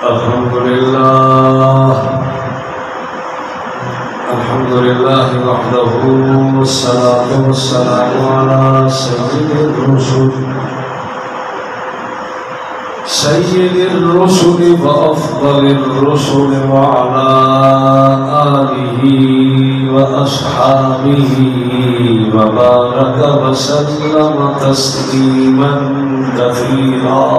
الحمد لله وحده والصلاة والسلام على سيد الرسل وأفضل الرسل وعلى آله وأصحابه وبارك وسلم تسليما كثيرا.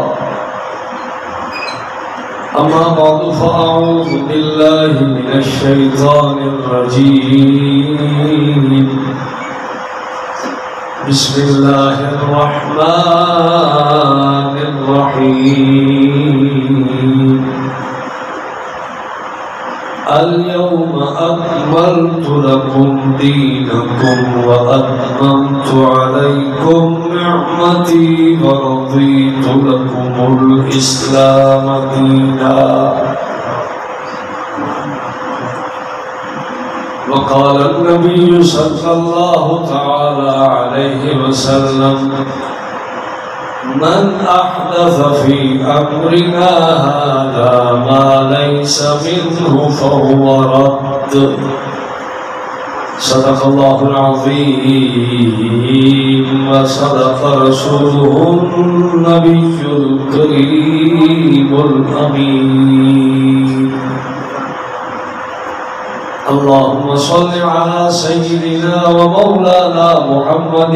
أما بعد فأعوذ بالله من الشيطان الرجيم. بسم الله الرحمن الرحيم. اليوم أكملت لكم دينكم وأتممت عليكم نعمتي ورضيت لكم الإسلام دينا. وقال النبي صلى الله تعالى عليه وسلم: من أحدث في أمرنا هذا ما ليس منه فهو رد. صدق الله العظيم وصدق رسوله النبي الكريم الأمين. اللهم صل على سيدنا ومولانا محمد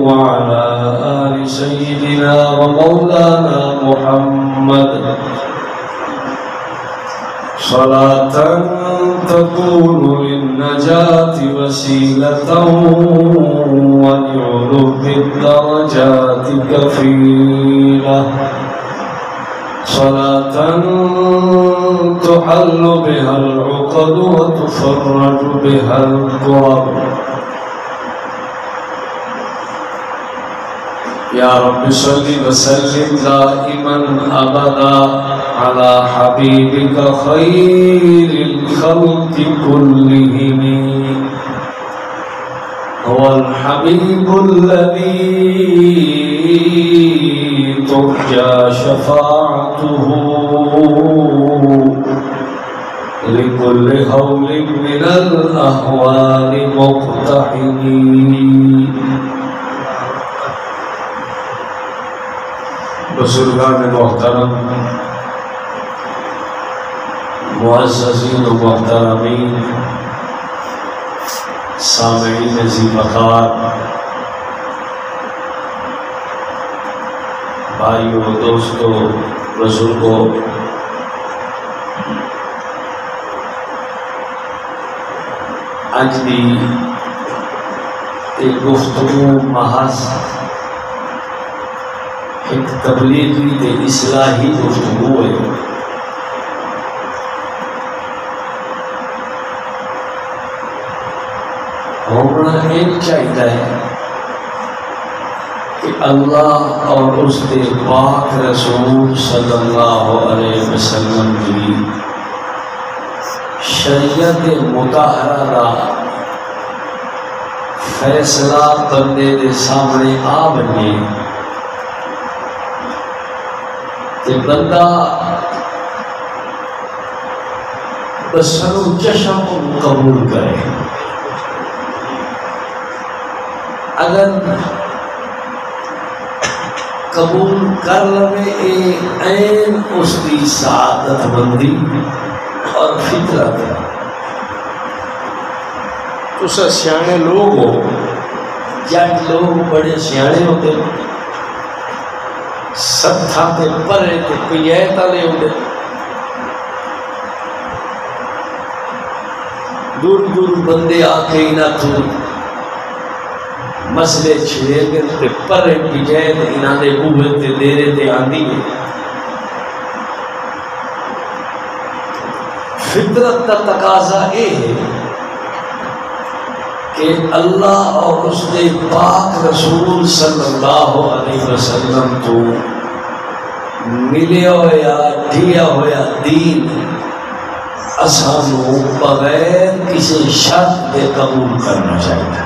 وعلى آل سيدنا ومولانا محمد صلاة تكون للنجاة وسيلة ولعلو الدرجات كفيلة. صلاة تحل بها العقد وتفرج بها الكرب. يا رب صل وسلم دائما أبدا على حبيبك خير الخلق كلهم. هو الحبيب الذي ترجى شفاعته لكل هول من الأهوال مقتحم. بزرگان محترم، معززین و محترمین، سامعین ذی وقار، بھائیوں، دوستوں، بزرگوں، اج دی ایک گفتگو محض ایک تبلیغی تے اصلاحی گفتگو ہے. ہونا ایک چاہیے ہے کہ اللہ اور اس کے پاک رسول صلی اللہ علیہ وسلم کی شریعت مطہرہ کا فیصلہ بندے دے سامنے آ بنے کہ بندہ بسر و چشم قبول کرے. اگر قبول کر لے این اس کی سعادت مندی اور فطرت ہے. تسا سیانے لوگ ہو، جٹ لوگ بڑے سیانے ہوتے، ستھا تے پرے تے پیئے تالے ہوتے، دور دور بندے آکے انہاں تو مسئلے چھڑے گئے تے پرے پیئے تے انہاں دے بوہے تے دیرے تے آندی ہے. فطرت کا تقاضا یہ ہے کہ اللہ اور اس نے پاک رسول صلی اللہ علیہ وسلم تو ملے ہویا دیا ہویا دین اسانو بغیر کسی شرط کے قبول کرنا چاہیے،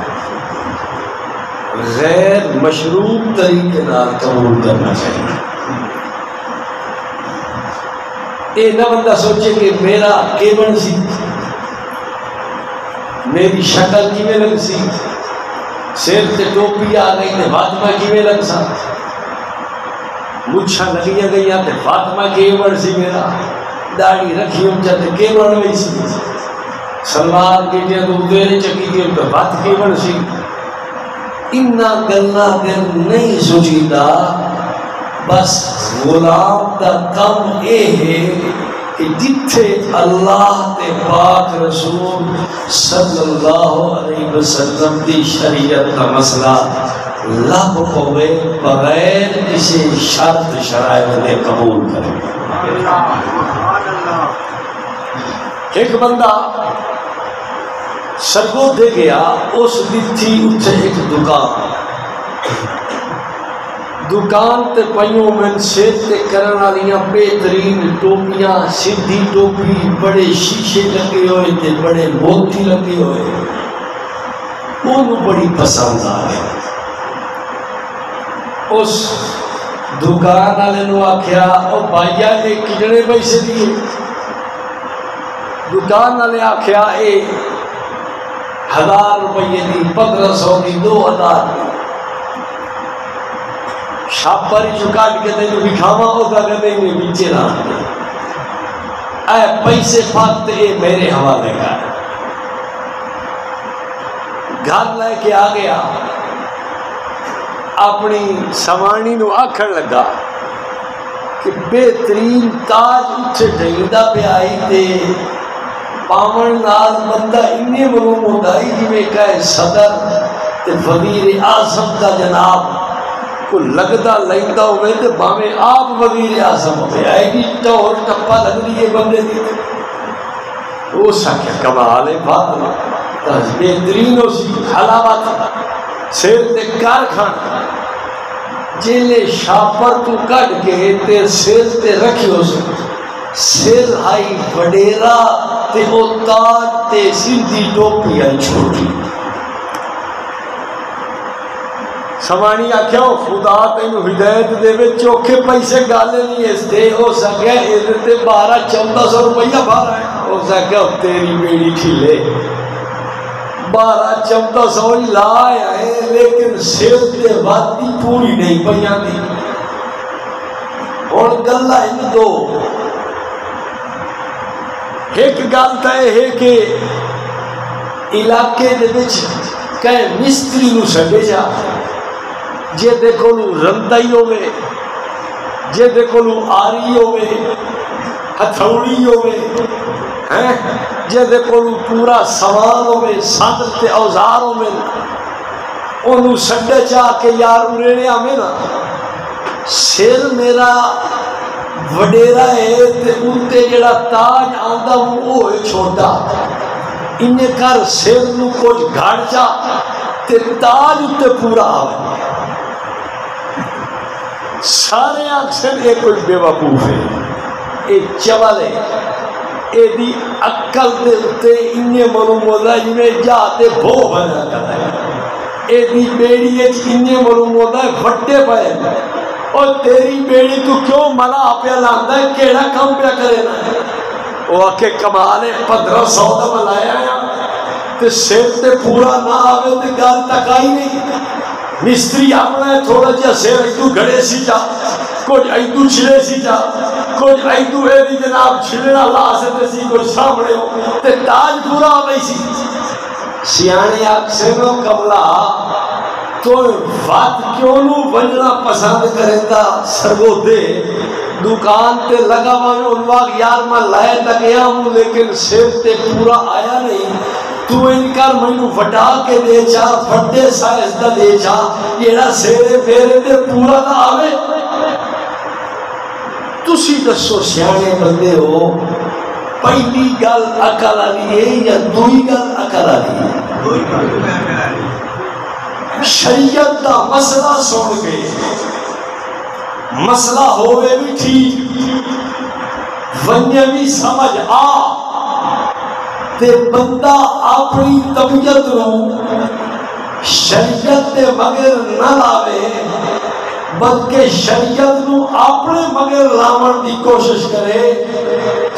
غیر مشروط طریقے نال قبول کرنا چاہیے. یہ نہ بندہ سوچے کہ میرا کیون سی، میری شکل کیویں لگ سی، سر تے ٹوپی آ گئی تے فاطمہ کیویں لگ سا، مچھاں لگیاں گئیاں تے فاطمہ کیون سی، میرا داڑھی رکھی ہوں تے کیون ہوئی سی، سلوار کیٹیاں تو ادھر چکی تھی تو بات کیون سی۔ انہاں گلاں دل نہیں سوچیدا، بس غلام دا کم یہ ہے کہ جتھے اللہ تے پاک رسول صلی اللہ علیہ وسلم دی شریعت کا مسئلہ لب ہوئے بغیر کسی شرط شرائط نے قبول کرے۔ ایک بندہ سرگو دے گیا، اس دی تھی اتھے ایک دکان تے پئیوں میں سیر تے کرن والیاں بہترین ٹوپیاں، سیدھی ٹوپی، بڑے شیشے لگے ہوئے تے بڑے موتی لگے ہوئے، انہوں بڑی پسند آ گیا۔ اس دکان والے نو آکھیا او بھائیا یہ کتنے پیسے دیے؟ دکان والے آکھیا اے 1000 روپیے دی، 1500 دی، 2000 دی۔ شاپر چکا کے تینوں دکھاوا ہوتا کہتے ہیں نیچے نہ اے پیسے فقط اے میرے حوالے کا۔ گھر لے کے آ گیا، اپنی سوانی نو آکھن لگا کہ بہترین تاج اتھے ڈھیندا پیا آئی تے پاون نال بندہ انے معلوم ہوتا ہے جی میں کہے صدر تے وزیر اعظم کا جناب کو لگتا لیندہ ہوئے تے باویں آپ وزیر اعظم ہوئے آئے گی ٹور ٹپا لگ لیے بندے دی۔ وہ ساکھیا کمال ہے فاطمہ بہترین ہو سی حلاوت سیر تے کار کھانا جیلے شاپر تو کٹ کے تے سیر تے رکھی ہو سی سر آئی وڈیرا تے او تاج تے سندھی ٹوپی آئی چھوٹی۔ سوانی آکھیا خدا تینوں ہدایت دے وے چوکھے پیسے گالے نہیں اس دے ہو سکیا ادھر تے 1200-1400 روپیہ بھارا ہے، ہو سکیا تیری بیڑی کھلے 1200-1400 ہی لایا ہے لیکن سر تے وادی پوری نہیں پہیاں دی۔ اور گلہ ان دو ایک گالتا ہے کہ علاقے دے بچ کہے مستری نو سڑے جا جے دیکھو نو رندائی ہوئے، جے دیکھو نو آری ہوئے، ہتھوڑی ہوئے، جے دیکھو نو پورا سوار ہوئے، صدر تے اوزار ہوئے، انہوں سڑے چاہ کے یار اریڑے آمیں نا سر میرا وڈیرا ہے تے انتے جڑا تاج آندہ وہ ہے چھوٹا، انہیں کر سر نو کچھ گھڑ جا تے تاج اتے پورا آوے۔ سارے اکثر ایک کوئی بے وقوف ہے، ایک چول ہے، اے دی عقل دے اتے انہیں معلوم ہوتا ہے جنہیں جاتے بھو بنا کرتا ہے، اے دی بیڑی ہے انہیں معلوم ہوتا ہے وٹے پائے اور تیری بیڑی تو کیوں ملا پیا لاندہ ہے کیڑا کم پیا کرے نا ہے۔ وہ آکے کمال ہے 1500 دا ملایا ہے تے سر تے پورا نہ آوے تے گال تکائی نہیں۔ مستری اپنا ہے تھوڑا جا سیر ایدو گھڑے سی جا، کچھ ایدو چھلے سی جا، کچھ ایدو ایدی جناب چھلنا لا سکتے سی کچھ سامنے ہو تے تاج پورا آوے سی۔ سیانے اکثر و قبلہ تو وقت کیوں نو بننا پسند کریں تا سرگو دے دکان تے لگا میں انواق یار میں لائے تک گیا ہوں لیکن سر تے پورا آیا نہیں، تو انکار مینو وٹا کے دے چا فٹے سائز دا دے چا یہ سیرے پھیرے تے پورا نہ آوے۔ تسی دسو سیانے بندے ہو پہلی گل عقل آلی ہے یا دوئی گل عقل آلی ہے؟ شریعت دا مسئلہ سن کے مسئلہ ہوئے بھی ٹھیک ونیا بھی سمجھ آ تے بندہ اپنی طبیعت نو شریعت دے مگر نہ لاوے بلکہ شریعت نو اپنے مگر لاون دی کوشش کرے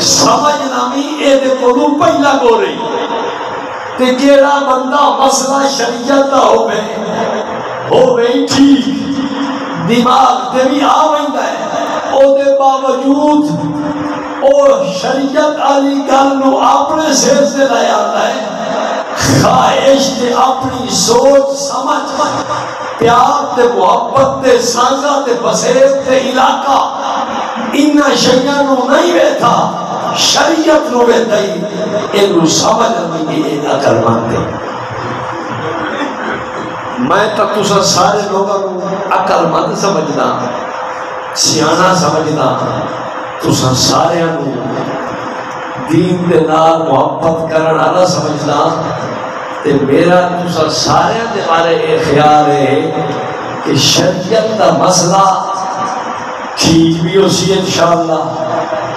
سمجھنا بھی اے دے کولوں پہلا ہو رہی تے جیڑا بندہ مسئلہ شریعت دا ہوے ٹھیک دماغ تے بھی آ ویندا ہے او دے باوجود او شریعت علی گل نو اپنے سر سے لے آتا ہے خواہش تے اپنی سوچ سمجھ پیار تے محبت تے سانگا تے بسیر تے علاقہ انہاں شیاں نو نہیں ویتھا شریعت نو ویتھا ہی انہوں سمجھ نہیں یہ عقل مند ہے میں تو تسا سارے لوگوں عقل مند سمجھنا سیانا سمجھنا تسا سارے دین دے نال محبت کرن والا سمجھنا تے میرا تسا سارے دے بارے یہ خیال ہے کہ شریعت دا مسئلہ ٹھیک بھی ہو سی انشاءاللہ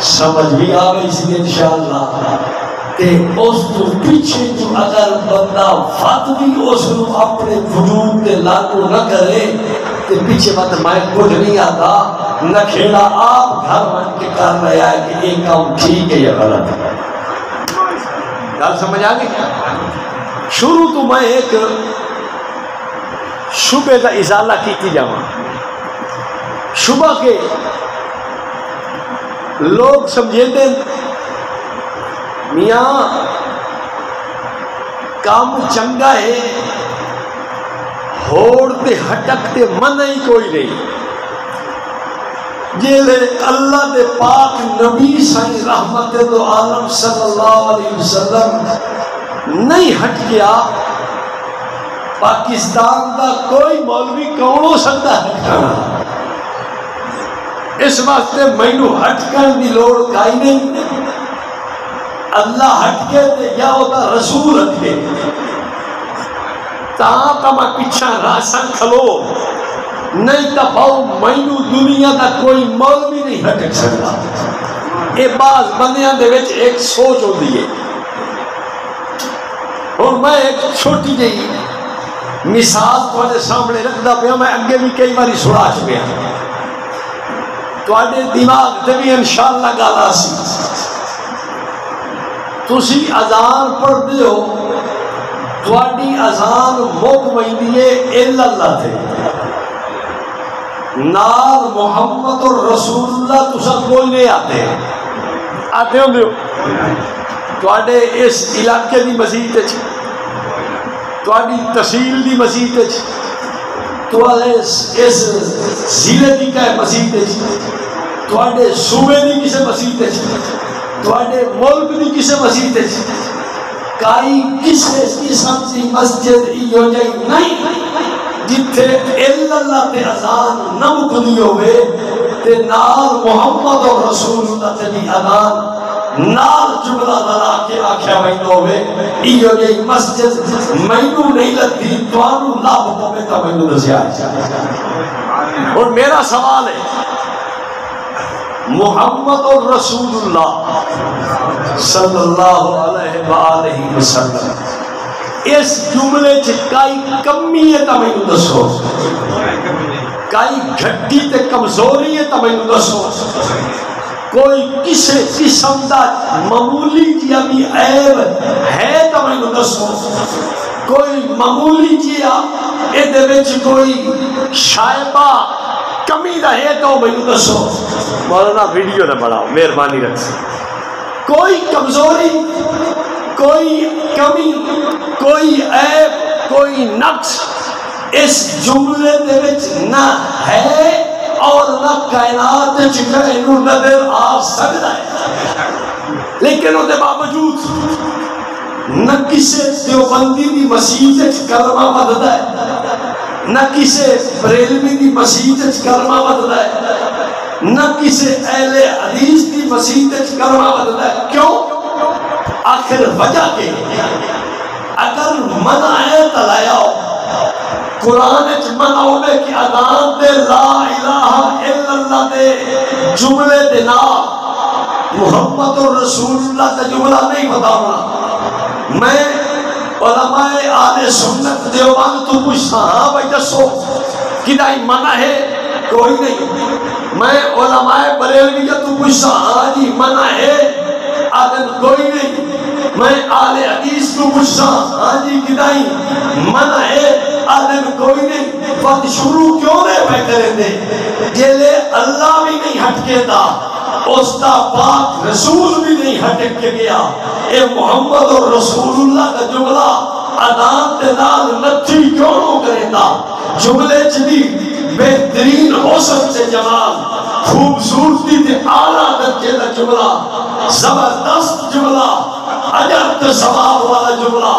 سمجھ بھی آوے سی انشاءاللہ تے اس تو پیچھے جو اگر بندہ فت بھی اس نو اپنے وجود تے لاگو نہ کرے تے پیچھے مت میں کچھ نہیں آتا نہ کھیڑا آپ گھر بن کے کر رہا ہے کہ یہ کام ٹھیک ہے یا غلط ہے گل سمجھ آ گئی شروع تو میں ایک شبہ کا ازالہ کیتی جاواں شبہ کے لوگ سمجھے دیں میاں کام چنگا ہے ہوڑ تے ہٹک تے من ہی کوئی نہیں جیلے اللہ دے پاک نبی صلی رحمت دو عالم صلی اللہ علیہ وسلم نہیں ہٹ گیا پاکستان دا کوئی مولوی کون ہو سکتا ہے اس واسطے مینو ہٹ کر دی لوڑ کائی نہیں اللہ ہٹ کے تے یا ہوتا رسول ہٹ کے تاں میں پیچھا راسن کھلو نہیں تا باؤ مینو دنیا دا کوئی مولوی نہیں ہٹک سکتا اے بعض بندیاں دے وچ ایک سوچ ہوندی ہے اور میں ایک چھوٹی جہی مثال تھوڑے سامنے رکھدا پیا میں اگے بھی کئی باری سنا چکیا تواڈے دماغ تے بھی انشاءاللہ گل آسی تسی اذان پڑھدے ہو تواڈی اذان مک ویندی ہے الا اللہ تے نال محمد اور رسول اللہ تسا کوئی نہیں آتے ہوں تواڈے اس علاقے دی مسجد وچ تواڈی تحصیل دی مسجد وچ تواڈے اس ضلع دی کہ مسجد وچ تواڈے صوبے دی کسے مسجد وچ تواڈے ملک دی کسے مسجد وچ کائی کسے قسم دی مسجد ایو جئی نہیں جتھے اللہ تے اذان نہ مکدی ہوئے تے نال محمد اور رسول اللہ تے بھی اذان نال جملہ لڑا کے آکھیا ویندا ہوئے ایو جئی مسجد مینوں نہیں لگتی تانوں لب پوے تا مینوں دسیا اور میرا سوال ہے محمد اور رسول اللہ صلی اللہ علیہ وآلہ وسلم اس جملے چ کئی کمی ہے تا مینوں دسو کئی گھٹی تے کمزوری ہے تا مینوں دسو کوئی کسے قسم دا معمولی جیا بھی عیب ہے تا مینوں دسو کوئی معمولی جیا اے دے وچ کوئی شائبہ کمی دا ہے تو مینوں دسو مولانا ویڈیو نہ بڑھاؤ مہربانی رکھ کوئی کمزوری کوئی کمی کوئی عیب کوئی نقص اس جملے دے وچ نہ ہے اور نہ کائنات وچ کہیں نظر آ سکتا ہے لیکن وہ دے باوجود نہ کسے دیوبندی دی مسجد وچ کلمہ پڑھدا ہے نہ کسے بریلوی دی مسجد وچ کلمہ پڑھدا ہے نہ کسے اہل حدیث دی مسجد وچ کلمہ پڑھدا ہے کیوں آخر وجہ کے اگر منع ہے تلایا قرآن وچ منع ہوے کہ اذان دے لا الہ الا اللہ دے جملے دے نال محمد رسول اللہ کا جملہ نہیں بتاؤں میں علماء اہل سنت دیوبند تو پوچھتا ہاں بھائی دسو کدائی منع ہے کوئی نہیں. میں علماء بریلویہ تو پوچھا ہاں جی منع ہے آدم کوئی نہیں. میں آل حدیث کو پوچھا ہاں جی کدائی منع ہے آدم کوئی نہیں. بات شروع کیوں نہیں پہ کریں دے جیلے اللہ بھی نہیں ہٹ کے دا اس کا پاک رسول بھی نہیں ہٹ کے گیا. اے محمد اور رسول اللہ کا جملہ ادان تنال نتھی کیوں نو کریں دا. جملے چلی بہترین حسن سے جمال خوبصورتی تے اعلیٰ درجے کا جملہ زبردست جملہ اجر تے ثواب والا جملہ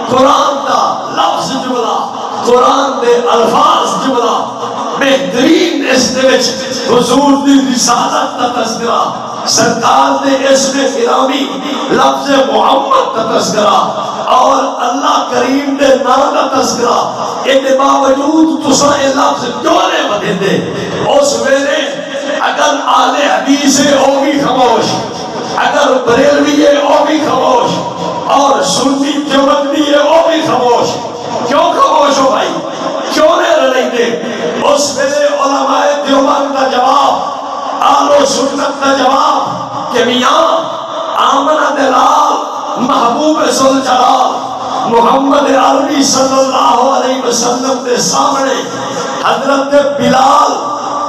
قرآن کا لفظ جملہ قرآن دے الفاظ جملہ بہترین اس دے وچ حضور دی رسالت کا تذکرہ سرکار دے اسم گرامی لفظ محمد کا تذکرہ اور اللہ کریم دے نام کا تذکرہ. اے باوجود تساں اے لفظ کیوں نہیں بدے دے. اس ویلے اگر آل حدیث ہے او بھی خاموش, اگر بریلوی ہے او بھی خاموش, اور سنی دیوبندی ہے او بھی خاموش. کیوں خاموش ہو بھائی, کیوں نہیں رلیں دے؟ اس ویلے علماء دیوبند کا جواب آل و سنت کا جواب کہ میاں آمنہ دلال محبوب ذوالجلال محمد عربی صلی اللہ علیہ وسلم کے سامنے حضرت بلال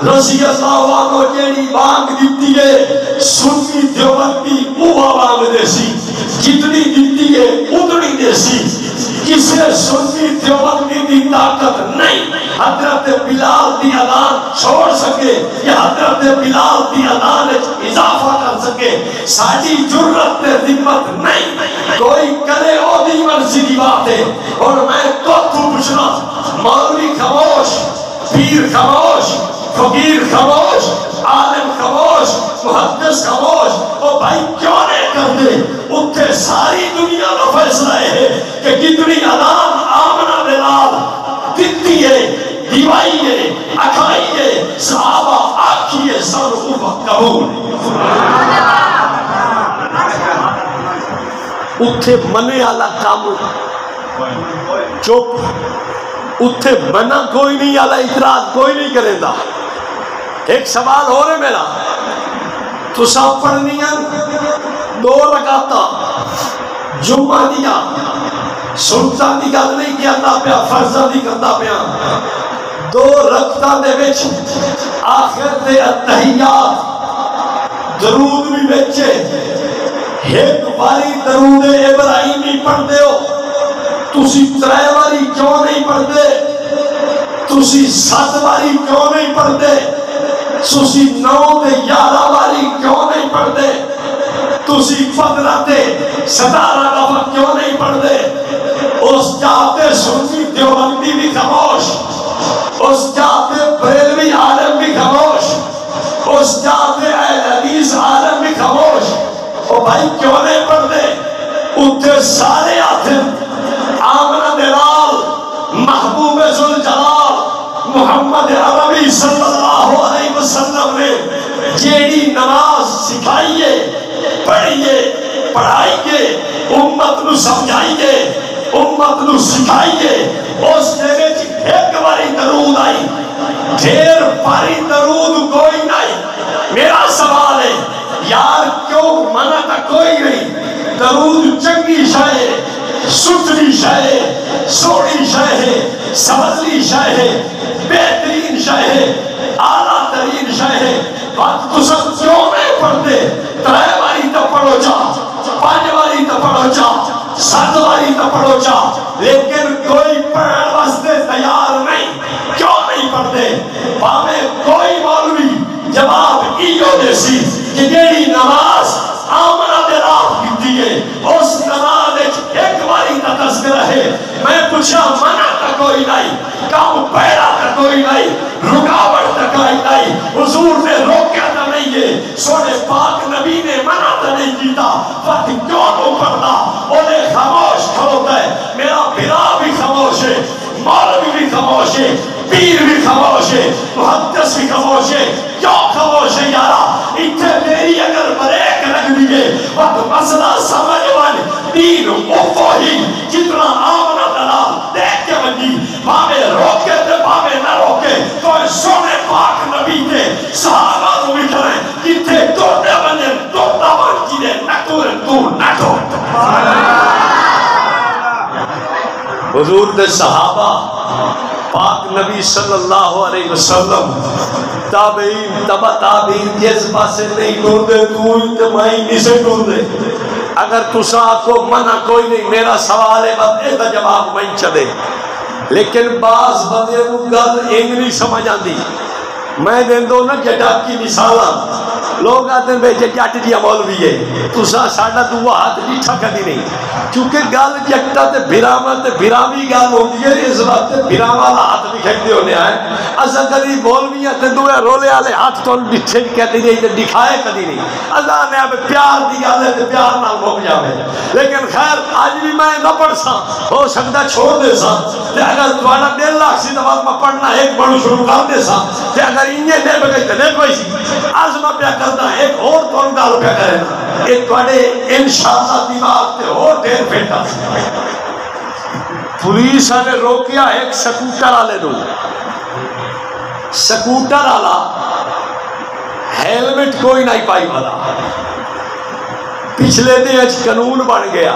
رضی اللہ عنہ جیڑی بانگ دیتی ہے سنی دیوبندی اوہ بانگ دیسی جتنی دیتی ہے اتنی دیسی. کسے سنی دیوبندی دی طاقت نہیں حضرت بلال دی اذان چھوڑ سکے یا حضرت بلال دی اذان اضافہ کر سکے. ساڑی جرت تے ذمت نہیں, کوئی کرے او دی مرضی دی بات ہے. اور میں تو پوچھنا مولوی خاموش, پیر خاموش, فقیر خاموش, عالم خاموش, محدث خاموش, او بھائی کیوں نہیں کرتے؟ اتھے ساری دنیا کا فیصلہ ہے کہ کتنی اذان آمنہ بلال دیتی ہے, دیوائیے, اکھائیے, صحابہ آکھیے سر اوپر قبول. اتھے منے والا کام چپ, اتھے منع کوئی نہیں والا اعتراض کوئی نہیں کرے دا. ایک سوال ہو رہے میرا, تو سب پڑھنی ہیں 2 رکعتاں جمعہ دیا سنتا دی گل نہیں کہتا پیا, فرضاں دی کرتا پیا. 2 رکعتاں دے وچ آخر تے التحیات درود بھی بچے, ایک باری درود ابراہیمی پڑھ دے ہو, تسی 3 باری کیوں نہیں پڑھ دے؟ تسی 7 باری کیوں نہیں پڑھ دے؟ تسی 9 تے 11 باری کیوں نہیں پڑھ دے؟ تسی 15 تے 17 دفعہ کیوں نہیں پڑھ دے؟ اس جاتے سنی دیوبندی بھی خاموش, اس جاتے بریلوی عالم بھی خاموش, اس جاتے اہل حدیث عالم بھی خاموش. او بھائی کیوں نہیں پڑھ دے؟ اتھے سارے آتے آمنہ دلال محبوب ذوالجلال محمد عربی صلی اللہ علیہ وسلم نے جیڑی نماز سکھائیے, پڑھیے, پڑھائیے, امت نو سمجھائیے, امت نو سکھائیے, اس نے ایک باری درود آئی, ڈھیر باری درود کوئی نہیں. میرا سوال ہے یار کیوں منع تا کوئی نہیں؟ درود چنگی شے, ستری شے, سوڑی شے, سبزلی شے, بہترین شے, اعلیٰ ترین شے. بات تو سب کیوں نہیں پڑھتے؟ 3 باری تو پڑھو جا, 5 باری تو پڑھو جا, 7 باری تو پڑھو جا, لیکن کوئی پڑھنے واسطے تیار نہیں. کیوں نہیں پڑھتے؟ باہمیں کوئی مولوی جواب ایو دیسی کہ جیڑی نماز آمنہ دلال کیتی ہے اس نماز ایک باری تا تذکرہ ہے. میں پوچھا منع تا کوئی نہیں, کام پیڑا تا کوئی نہیں, رکاوٹ تا کوئی نہیں, حضور نے روکیا تا نہیں ہے, سونے پاک نبی نے منع تا نہیں کیتا, وقت کیوں تو پڑھتا؟ انہیں خاموش کھڑوتا ہے. میرا بھرا بھی خاموش ہے, مولوی بھی خاموش ہے, پیر بھی خاموش ہے, محدث بھی خاموش ہے. کیوں خاموش ہے یارا؟ اتھے میری اگر بریک لگ دیئے وقت مسئلہ سمجھ والی دین وہی جتنا آمنہ دلال دیکھ کے بنی, بھامے روکے تے بھامے نہ روکے, کوئی سونے پاک نہ صحابہ کو بھی کریں جتھے توڑے بنے توڑا بن جیدے نکورن تو نکو حضور دے صحابہ پاک نبی صلی اللہ علیہ وسلم تابعین تبا تابعین جس پاسے نہیں ٹوندے تو انتمائی نہیں سے ٹوندے اگر تسا کو منع کوئی نہیں میرا سوال ہے بس ایسا جواب میں چلے لیکن بعض بندے کو گل انگلیش سمجھ آندی میں دین دو نا جٹا کی مثالا لوگ آتے ہیں بے جٹ جی مولوی ہے تسا ساڑھا دعا ہاتھ جیٹھا کدی نہیں چونکہ گل جٹا تے بھراما تے بھرامی گل ہوتی ہے اس وقت بھراما والا ہاتھ بھی کھیلتے ہونے آئے اسا کدی مولوی تے دوے رولے والے ہاتھ تو ڈٹھے کہتے نہیں تے دکھائے کدی نہیں اللہ نے اب پیار دی گل ہے تے پیار نال مک جاوے لیکن خیر آج بھی میں نہ پڑھ سا ہو سکتا چھوڑ دے سا تے اگر تمہارا دل لاکھ سی دفعہ میں پڑھنا ایک بڑھو شروع کر دے سا تے اگر انہیں دے بگئی تے نہیں کوئی سی آج میں پیا کرتا ایک اور تو گال پیا کرے نا ایک توڑے انشاءاللہ دماغ تے اور دیر پھیٹا پولیس نے روکیا ایک سکوٹر آلے دو سکوٹر آلا ہیلمٹ کوئی نہیں پائی والا پچھلے دن اچھ قانون بن گیا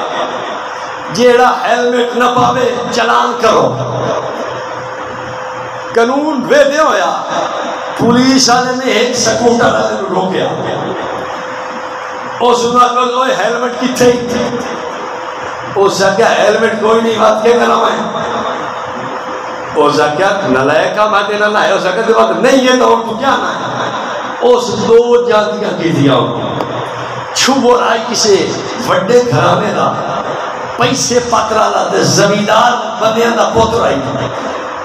جیڑا ہیلمٹ نہ پاوے چلان کرو قانون وے دے ہویا پولیس آلے نے ایک سکوٹر آلے دو روکیا اس نے کہا ہیلمٹ کی تھے اس نے کہا ہیلمٹ کوئی نہیں بات کیا کرنا میں اس نے کہا نلائے کا میں دینا نہ ہے اس نے کہا بات نہیں ہے تو کیا نہ ہے اس دو جاتیاں کی دیا چھوب اور آئی کسے وڈے گھرانے دا پیسے پترہ لاتے زمیندار بندیاں دا پوتر آئی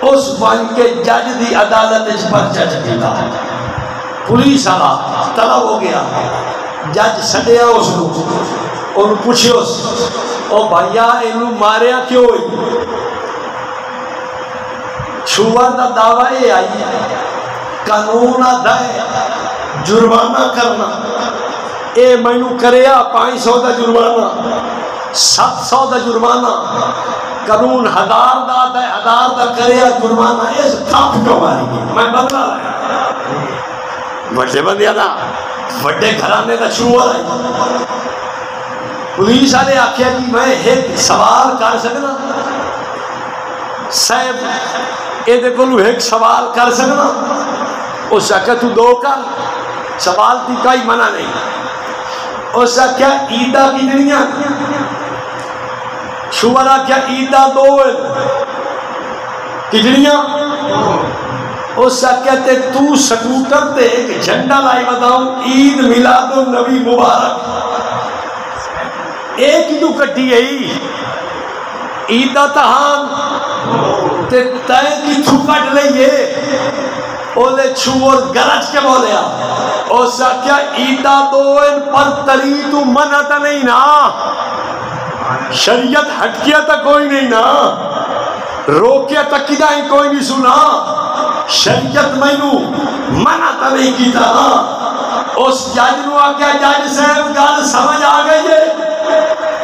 اس بان کے جج دی عدالت اس پرچہ چکی تھا پولیس آلا طلب ہو گیا جج سڑیا اس کو انہوں پوچھے اس او بھائیا انہوں ماریا کیوں ہوئی چھوار دا دعویٰ یہ آئی قانون دائے جرمانہ کرنا اے مینو کریا 500 دا جرمانہ 700 دا جرمانہ قانون 1000 دا دائے 1000 دا کریا جرمانہ اس تھاپ کیوں ماری گئی میں بدلا لیا بڑے بندیا دا بڑے گھرانے دا چھوار آئی پولیس آلے آکھیا جی میں ایک سوال کر سکنا صاحب اے دے کلو ایک سوال کر سکنا اس سے کہا تو دو کر سوال تھی کوئی منع نہیں اس سے کیا عیدہ کی دنیا شورا کیا عیدہ دو کی دنیا اس سے کہتے تو سکوٹر تے ایک جھنڈا لائی بتاؤں عید میلاد النبی مبارک ایک ہی تو کٹی گئی عیدہ تہان تے تائیں کی تو کٹ لئیے اولے چھوڑ گرج کے بولیا اوسا کیا عیدہ دو ان پر تری تو منع تا نہیں نا شریعت ہٹ کیا تا کوئی نہیں نا روکیا تا کدائیں کوئی نہیں سنا شریعت میں نو منع تا نہیں کی تا اس جاج نو آکیا جاج صاحب گال سمجھ آگئی ہے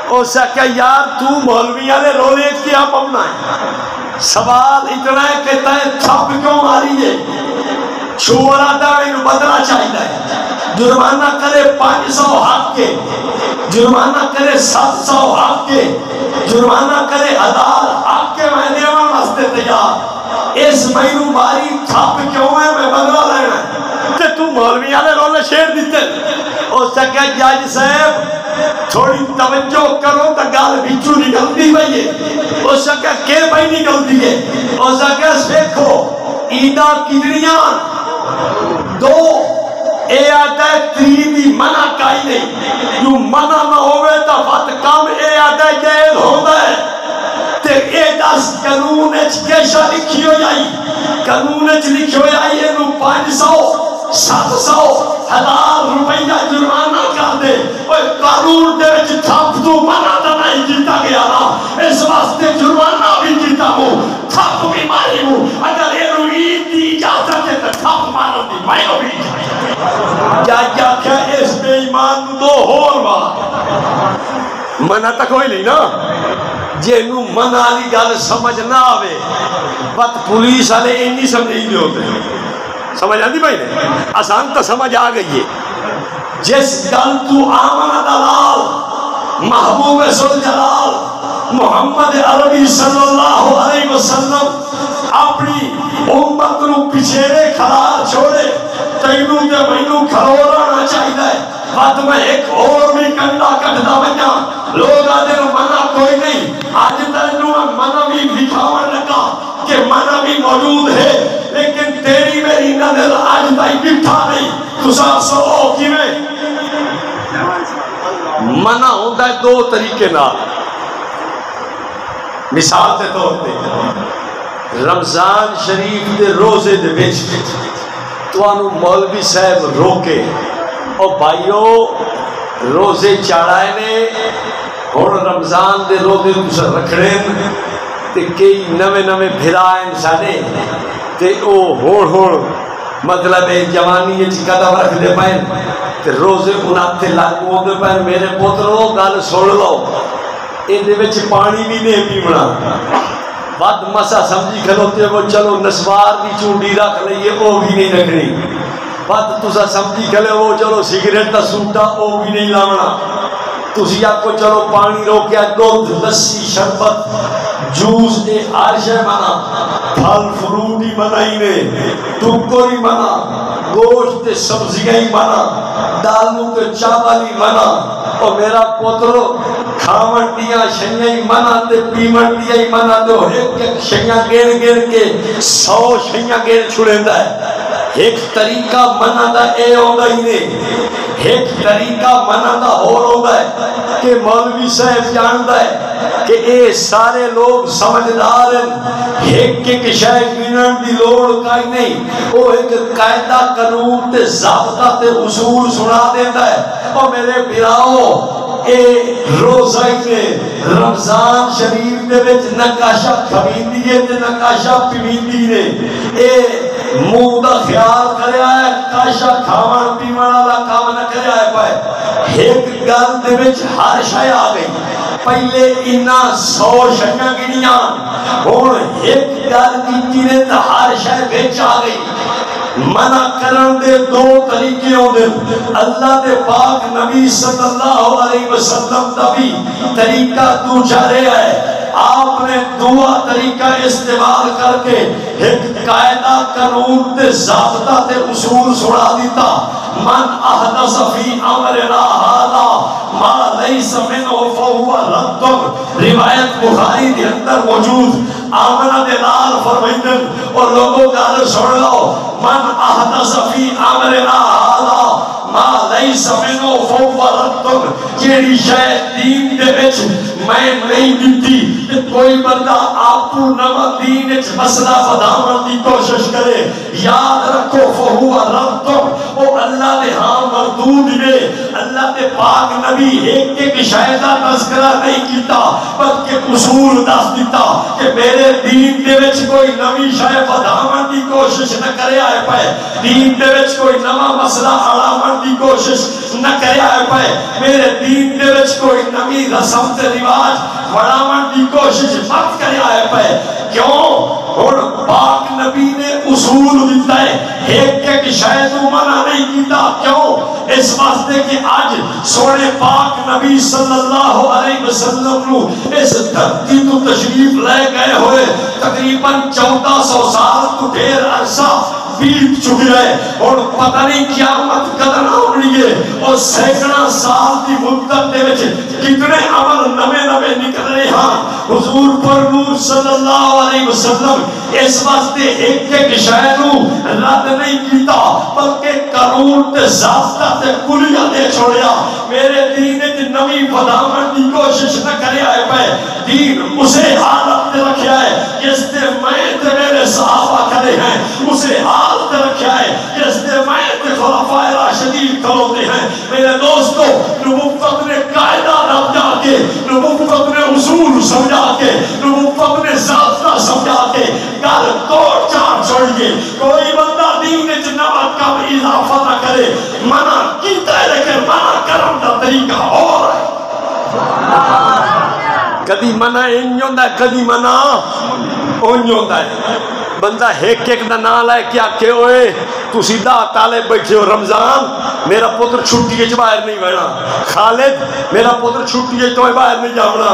اوسا کیا یار تو مولوی آلے رولیت کیا پمنا ہے سوال اتنا ہے کہ تائیں تھپ کیوں ماری ہے چھوڑا داوے نو بدلا چاہی دائے جرمانہ کرے 500 حق کے جرمانہ کرے 700 حق کے جرمانہ کرے 1000 حق کے میں دیوان واسطے تیار اس مہینو باری تھپ کیوں ہے میں بدلا لینا ہے کہ تو مولوی آلے رولے شیر دیتے اس سے کہا جاج صاحب تھوڑی توجہ کرو تا گال بچو نکل دی بھئیے اس سے کہا کہ بھائی نکل دیئے اس سے کہا سیکھو عیدہ کدریاں دو اے آتا ہے تیری منع کائی نہیں جو منع نہ ہوئے تا فت کام اے آتا ہے جیل ہوتا ہے تے اے دس قانون اچھ کیشا لکھی ہو جائی قانون اچھ لکھی ہو جائی انہوں 500 700 1000 روپیہ جرمانہ کر دے اوہ قانون دے وچ تھاپ تو منع تا نہیں جیتا گیا نا اس واسطے جرمانہ بھی جیتا ہوں تھاپ بھی ماری ہوں اگر انہوں عید دی اجازت ہے تو تھاپ مارا دی میں بھی جا کہ اس بے ایمان دو ہور بات منع تا کوئی نہیں نا جنہوں منع لی گل سمجھ نہ آوے بات پولیس آلے انہی سمجھ نہیں ہوتے سمجھ آتی بھائی نے؟ آسان تو سمجھ آ گئی ہے. جس گل تو آمن دلال محبوب ذوالجلال محمد عربی صلی اللہ علیہ وسلم اپنی امت نو پچھیرے کھڑا چھوڑے تینوں تے مینوں کھڑوڑنا چاہیے. بات میں ایک اور بھی کنڈا کٹدا بنیا لوگ آدھے منع کوئی نہیں. آج تینوں منع بھی دکھاون لگا کہ منع بھی موجود ہے لیکن تیری میری نظر آج تک بٹھا نہیں. تسا سو کی میں منع ہوتا ہے دو طریقے نال. مثال کے طور پہ رمضان شریف دے روزے دے وچ تانوں مولوی صاحب روکے او بھائیو روزے چاڑائے نے ہن رمضان دے روزے تساں رکھنے تے کئی نویں نویں بھرائیں ساڈے تے او ہن مطلب جوانی وچ قدم رکھ دے پئے تے روزے انہاں لاگو ہوندے پئے. میرے پترو گل سن لو اندے وچ پانی بھی نہیں پیونا. ود مسا سمجھی کھلوتے وہ چلو نسوار دی چونڈی رکھ لئیے وہ بھی نہیں رکھنی. ود تسا سمجھی کھلے وہ چلو سگریٹ دا سوٹا وہ بھی نہیں لاونا. تسی آکو چلو پانی روکیا دودھ لسی شربت جوس دے ہر شے منع. پھل فروٹ ہی منع ہی نے ٹکر ہی منع گوشت تے سبزیاں ہی منع دالوں تے چاول ہی منع. اور میرا پوترو کھاون دیاں شیاں ہی منع تے پیون دیاں ہی منع. تو ایک ایک شیاں گن گن کے 100 شیاں گن چھڑیندا ہے. ایک طریقہ منع دا اے ہوندا ہی نہیں. ایک طریقہ منع دا ہور ہوندا ہے کہ مولوی صاحب جاندا ہے کہ اے سارے لوگ سمجھدار ہیں. ایک ایک شے گنن دی لوڑ کائی نہیں. وہ ایک قاعدہ قانون تے ضابطہ تے اصول سنا دیندا ہے. اور میرے بھراؤ اے روزہ نے رمضان شریف دے وچ نقاشہ کھویندی ہے تے نقاشہ پیویندی نے. اے منہ دا خیال کریا ہے کاشا کھاون پیون والا کام نہ کریا ہے پائے. ایک گل دے وچ ہر شے آ گئی. پہلے انہاں 100 شیاں گنیاں ہن ایک گل کیتی نے تے ہر شے وچ آ گئی. منع کرن دے دو طریقے ہوندے. اللہ دے پاک نبی صلی اللہ علیہ وسلم دا بھی طریقہ دوجا رہا ہے. آپ نے دعا طریقہ استعمال کر کے ایک قاعدہ قانون تے ضابطہ تے اصول سنا دیتا. من احدث فی امرنا ھذا ما لیس منہ فہو رد. روایت بخاری کے اندر موجود آمنہ دلال فرمائندن اور لوگوں گال سن لو. من احدث فی امرنا ھذا ما لیس منہ فہو رد. جیڑی شے دین دے وچ میں نہیں دیتی کوئی بندہ آپ کو نو دین وچ مسئلہ بداون دی کوشش کرے یاد رکھو فہو رد. او اللہ دے ہاں مردود نے. اللہ دے پاک نبی ایک ایک شے دا تذکرہ نہیں کیتا بلکہ اصول دس دیتا کہ میرے دین دے وچ کوئی نوی شے بداون دی کوشش نہ کرے آئے پائے. دین دے وچ کوئی نواں مسئلہ اڑاون دی کوشش نہ کرے آئے پائے. میرے دین دے وچ کوئی نوی رسم تے رواج بڑھاون دی کوشش مت کرے آئے پائے. کیوں؟ اور پاک نبی نے اصول دیتا ہے. ایک ایک شے تو منع نہیں کیتا. کیوں؟ اس واسطے کہ آج سونے پاک نبی صلی اللہ علیہ وسلم نو اس دھرتی تو تشریف لے گئے ہوئے تقریباً 1400 سال تو ڈھیر عرصہ بیت چکے ہیں. اور پتہ نہیں قیامت قدر آنی ہے اور سینکڑا سال کی مدت دے وچ کتنے عمل نوے نوے نکل رہے ہیں. حضور پر نور صلی اللہ علیہ وسلم اس واسطے ایک ایک شے نو رد نہیں کیتا بلکہ قانون تے ضابطہ تے کلیہ دے چھوڑیا. میرے دین وچ نوی بداون دی کوشش نہ کرے آئے پے. دین اسے حالت تے رکھیا ہے جس تے میں تے میرے صحابہ کھڑے ہیں. اسے حالت تے رکھیا ہے جس تے میں تے خلفائے راشدین کھڑوتے ہیں. میرے دوستو نبوت نے قاعدہ سمجھا کے نبوت نے اصول سمجھا کے نبوت نے ضابطہ سمجھا کے گل توڑ چاڑ چھوڑیے. کوئی بندہ دین وچ نواں کم اضافہ نہ کرے. منع کیتا ہے لیکن منع کرن دا طریقہ اور ہے. کدی منع انج ہوندا ہے کدی منع اونج ہوندا ہے. بندہ ایک ایک دا نام لے کے آکھے اوئے تسی دا طالب بیٹھے ہو رمضان میرا پتر چھٹی اچ باہر نہیں بہنا، خالد میرا پتر چھٹی اچ تو باہر نہیں جاونا،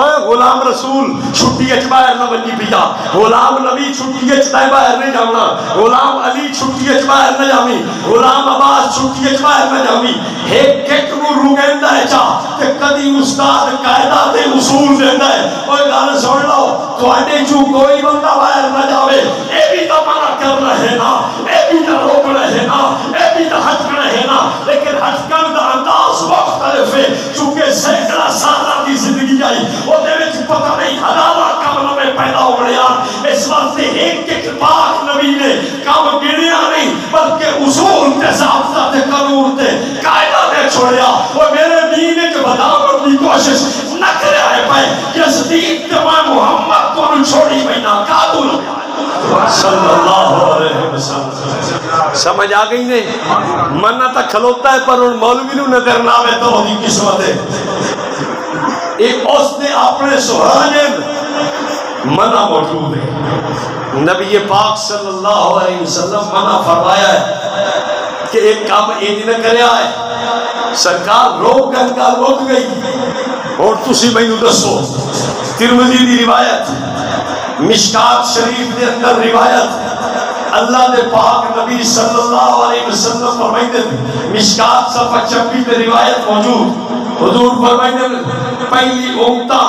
اے غلام رسول چھٹی اچ باہر نہ بنی پیا، غلام نبی چھٹی اچ تے باہر نہیں جاونا، غلام علی چھٹی اچ باہر نہ جاوی، غلام عباس چھٹی اچ باہر نہ جاوی، ایک ایک نو روگیندا ہے چا تے کدی استاد قاعدہ تے اصول دیندا ہے، اوے گل سن لو تواڈے چوں کوئی بندہ باہر نہ جاوے، اے بھی تو منع کر رہے نا، اے بھی تو روک رہے نا، اے بھی تو ہٹ رہے نا، لیکن ہٹکن دا انداز مختلف ہے، چونکہ سینکڑا سالہ کی زندگی آئی وہ دے وچ پتہ نہیں ہزارہ کام میں پیدا ہو رہے ہیں، اس واسطے ایک ایک پاک نبی نے کام گنیا نہیں بلکہ اصول تے ضابطہ تے قانون تے قاعدہ تے چھوڑیا، وہ میرے دین وچ بداون دی کوشش نہ کرے آئے پائے جس دین تے میں محمد کو چھوڑی میں ناقابل صلی اللہ علیہ وسلم۔ سمجھ آ گئی نہیں؟ منہ تک کھلوتا ہے پر ان مولوی نو نظر نہ آوے تو وہی قسمت ہے۔ ایک اس نے اپنے سہاجن منع موجود ہے، نبی پاک صلی اللہ علیہ وسلم منع فرمایا ہے کہ ایک کام ایک نہ کرے آئے، سرکار روک گنگال روک گئی اور تسی میں نو دسو۔ ترمذی دی روایت، مشکات شریف دے اندر روایت، اللہ دے پاک نبی صلی اللہ علیہ وسلم فرمائیتے مشکات صفحہ 26 دے روایت موجود، حضور فرمائیتے پہلی امتہ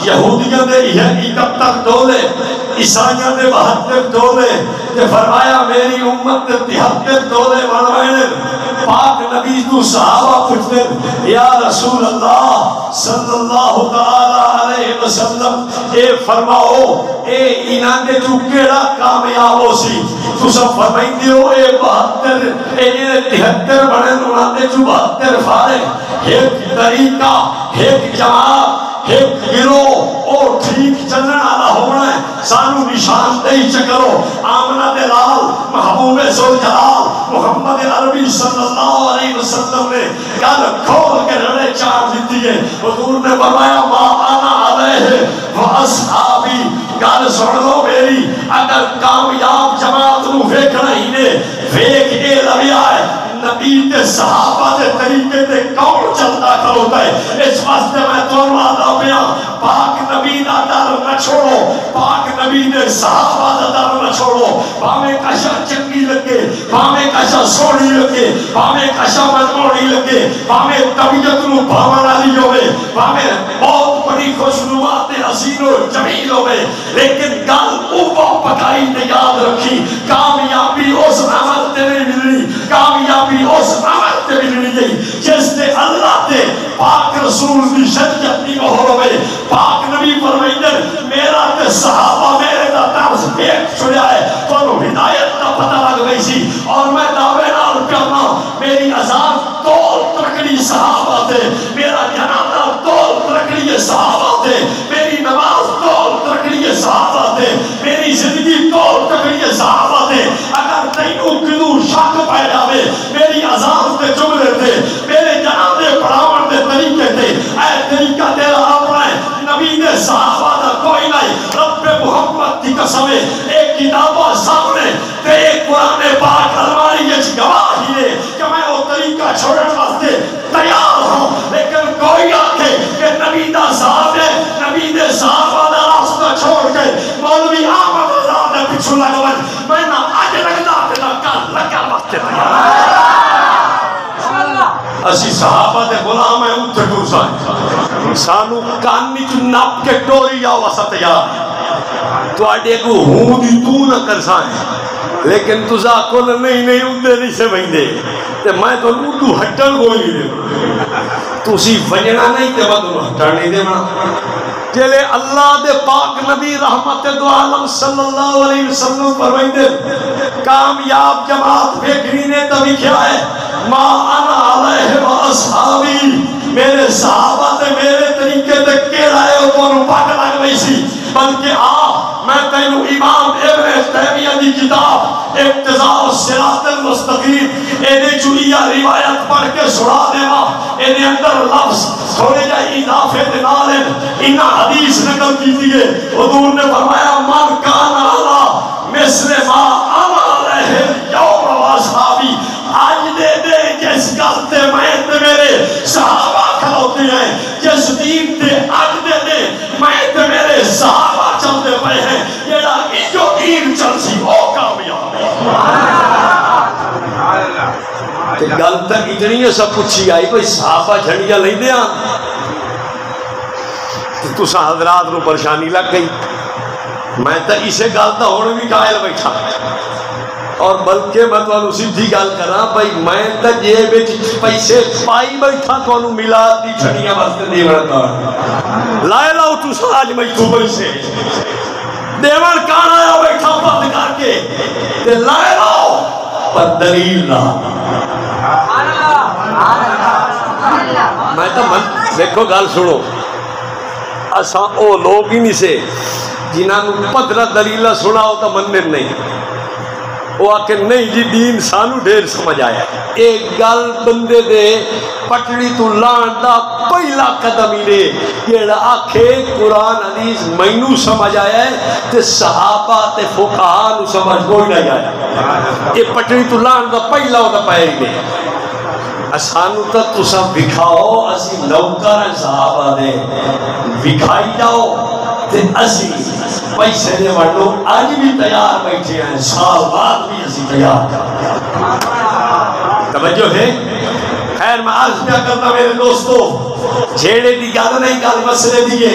یہودیاں دے 71 ٹولے، عیسائیاں دے 72 ٹولے، تے فرمایا میری امت دے 73 ٹولے بنوائے۔ پاک نبی تو صحابہ پوچھتے یا رسول اللہ صلی اللہ تعالی علیہ وسلم اے فرماؤ اے انہاں دے جو کیڑا کامیاب ہو سی؟ تو سب فرمائیں دیو اے 72 اے 73 بڑے انہاں دے جو 72 فارغ، ایک طریقہ، ایک جماعت، ایک گروہ اور ٹھیک چلنا آلہ ہونا ہے، سانو نشان دہی چکرو آمنہ دے لال محبوب ذوالجلال محمد عربی صلی اللہ علیہ وسلم نے گل کھول کے رڑے چار دیتی ہے۔ حضور نے فرمایا ما انا علیہ و اصحابی، گل سن لو میری، اگر کامیاب جماعت نو ویکھنا ہی نے ویکھ اے لویا ہے نبی تے صحابہ دے طریقے تے کون چلتا کھلوتا ہے۔ اس واسطے میں دونوں آدھا پیا پاک نبی دا در نہ چھوڑو، پاک نبی دے صحابہ دا در نہ چھوڑو، باویں کشا چنگی لگے، باویں کشا سونی لگے، باویں کشا منمونی لگے، باویں طبیعت نو بھاون والی ہوئے، باویں بہت بڑی خوشنما تے حسین و جمیل ہوئے، لیکن گل اوپا پکائی تے یاد رکھی کامیابی اس عمل تے نہیں ملنی، کامیابی اس عمل تے ملنی گئی جس نے اللہ تے پاک رسول دی شریعت دی مہر ہوئے۔ پاک نبی فرمائندے میرا تے صحابہ میرے دا طرز دیکھ چھڑیا ہے تو ہدایت دا پتہ لگ گئی سی، اور میں دعوے نال کرنا میری اذان تول ترکڑی صحابہ تے، میرا جنازہ تول ترکڑی صحابہ تے، میری نماز تول ترکڑی صحابہ تے، میری زندگی تول ترکڑی صحابہ تے۔ اگر تینوں کدوں شک پہ جاوے میری اذان تے جملے تے، میرے جنازے پڑھاون دے طریقے تے، اے طریقہ تیرا اپنا ہے، نبی نے صحابہ دا کوئی نہیں، رب محمد کی قسم ہے ایک کتابہ سامنے تے ایک قرآن پاک الماری یہ گواہی ہے کہ میں وہ طریقہ چھوڑنے واسطے تیار ہوں، لیکن کوئی آکے کہ نبی دا صاحب ہے، نبی دے صحابہ دا راستہ چھوڑ کے مولوی آمد اللہ دے پچھو لگوان میں نہ آج لگتا تے نہ کل لگا وقت تیار۔ اسی صحابہ دے غلام ہیں اتھے ٹورسائیں، سانو کانی چو نپ کے ٹوری جاؤ اسا تیار، تو آڈے کو ہوں دی تو نہ کر سائیں، لیکن تُزا کل نہیں اندے نہیں سے بہندے تے میں تو اردو ہٹن کوئی نہیں دے، تو اسی وجنہ نہیں تے بدو ہٹن نہیں دے منا۔ جلے اللہ دے پاک نبی رحمت دو عالم صلی اللہ علیہ وسلم فرمائندے کامیاب جماعت فکری نے تبھی کیا ہے ما انا علیہ و اصحابی، میرے صحابہ تے میرے طریقے تے کیڑا ہے وہ پاک لگ گئی سی، بلکہ میں تینو امام ابن تیمیہ دی کتاب اقتضاء الصراط المستقیم ایدے چوئیہ روایت پڑھ کے سنا دے ماں، ایدے اندر لفظ تھوڑے جائے اضافے دنالن انہا حدیث نکل کی دیئے، حضور نے فرمایا من کان آلہ مثل ما انا علیہ یوم واس جس گل تے میں تے میرے صحابہ کھلوتے ہیں، جس دین تے اگدے نے میں تے میرے صحابہ چلتے پئے ہیں، جیڑا جو دین چل سی او کامیاب ہے۔ گل تک اتنی ہے سب پوچھی آئی بھئی صحابہ جھنڈیاں لیں دے آن تو سا حضرات نو پریشانی لگ گئی۔ میں تو اسے گل تو ہونے بھی قائل بیٹھا، اور بلکہ میں تو سیدھی گل کراں بھائی میں تو جیب وچ پیسے پائی بیٹھا تو میلاد دی چھڑیاں واسطے دیوڑ کار لائے لاؤ تسا اج میتھوں پیسے دیوڑ کار آیا بیٹھا بند کر کے تے لائے لاؤ پر دلیل نہ۔ میں تو دیکھو گل سنو، اساں او لوگ ہی نہیں سے جنہاں نوں 15 دلیلاں سناؤ تو مننے نہیں، وہ آکے نہیں جی دین سانو ڈھیر سمجھ آیا۔ ایک گل بندے دے پٹڑی تو لان دا پہلا قدم ہی نے جیڑا آکھے قرآن حدیث مینوں سمجھ آیا ہے تے صحابہ تے فقہاء نوں سمجھ کوئی نہیں آیا۔ یہ پٹڑی تو لان دا پہلا ہوتا پہلے ہی نے۔ اسانو تا تسا بکھاؤ اسی نوکر صحابہ دے بکھائی جاؤ تے اسی پیسے دے وڈو آج بھی تیار بیٹھے ہیں، سال بعد بھی اسی تیار جاؤ۔ توجہ ہے؟ خیر میں عرض کیا کرنا میرے دوستو، جھیڑے دی گل نہیں گل مسئلے دیئے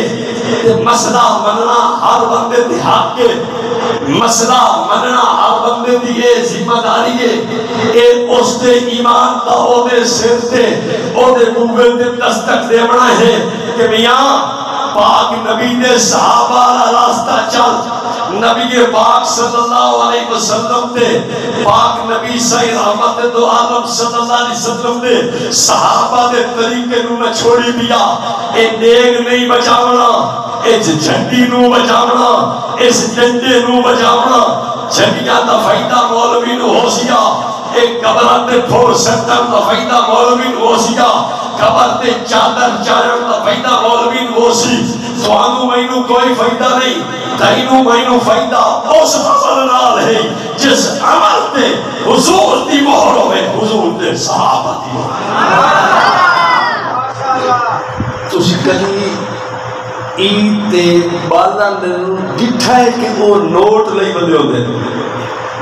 تے مسئلہ مننا ہر بندے دی حق کے، مسئلہ مننا ہر بندے دیئے ذمہ داری ہے۔ اے اس دے ایمان دا او دے سر تے او دے موے تے دستک دے بنا ہے کہ میاں پاک نبی نے صحابہ راستہ چل، نبی پاک صلی اللہ علیہ وسلم دے پاک نبی صحیح رحمت دو عالم صلی اللہ علیہ وسلم دے صحابہ دے طریقے نو نہ چھوڑی دیا۔ اے دیگ نہیں بچاونا، اس جھنڈی نو بچاونا، اس ڈنڈے نو بچاونا، جھنڈیاں دا فائدہ مولوی نو ہو سیا، ایک قبران دے پھور سکتر دا فائدہ مولوی نو ہو سیا، قبر تے چادر چارن دا فائدہ مولوی نو ہو سی، سوانو مینو کوئی فائدہ نہیں، تینو مینو فائدہ اس عمل نال ہے جس عمل تے حضور دی مہر ہوئے، حضور دے صحابہ دی مہر۔ تسی کلی عید تے بالاں دے ڈٹھا ہے کہ وہ نوٹ لئی بندے ہوندے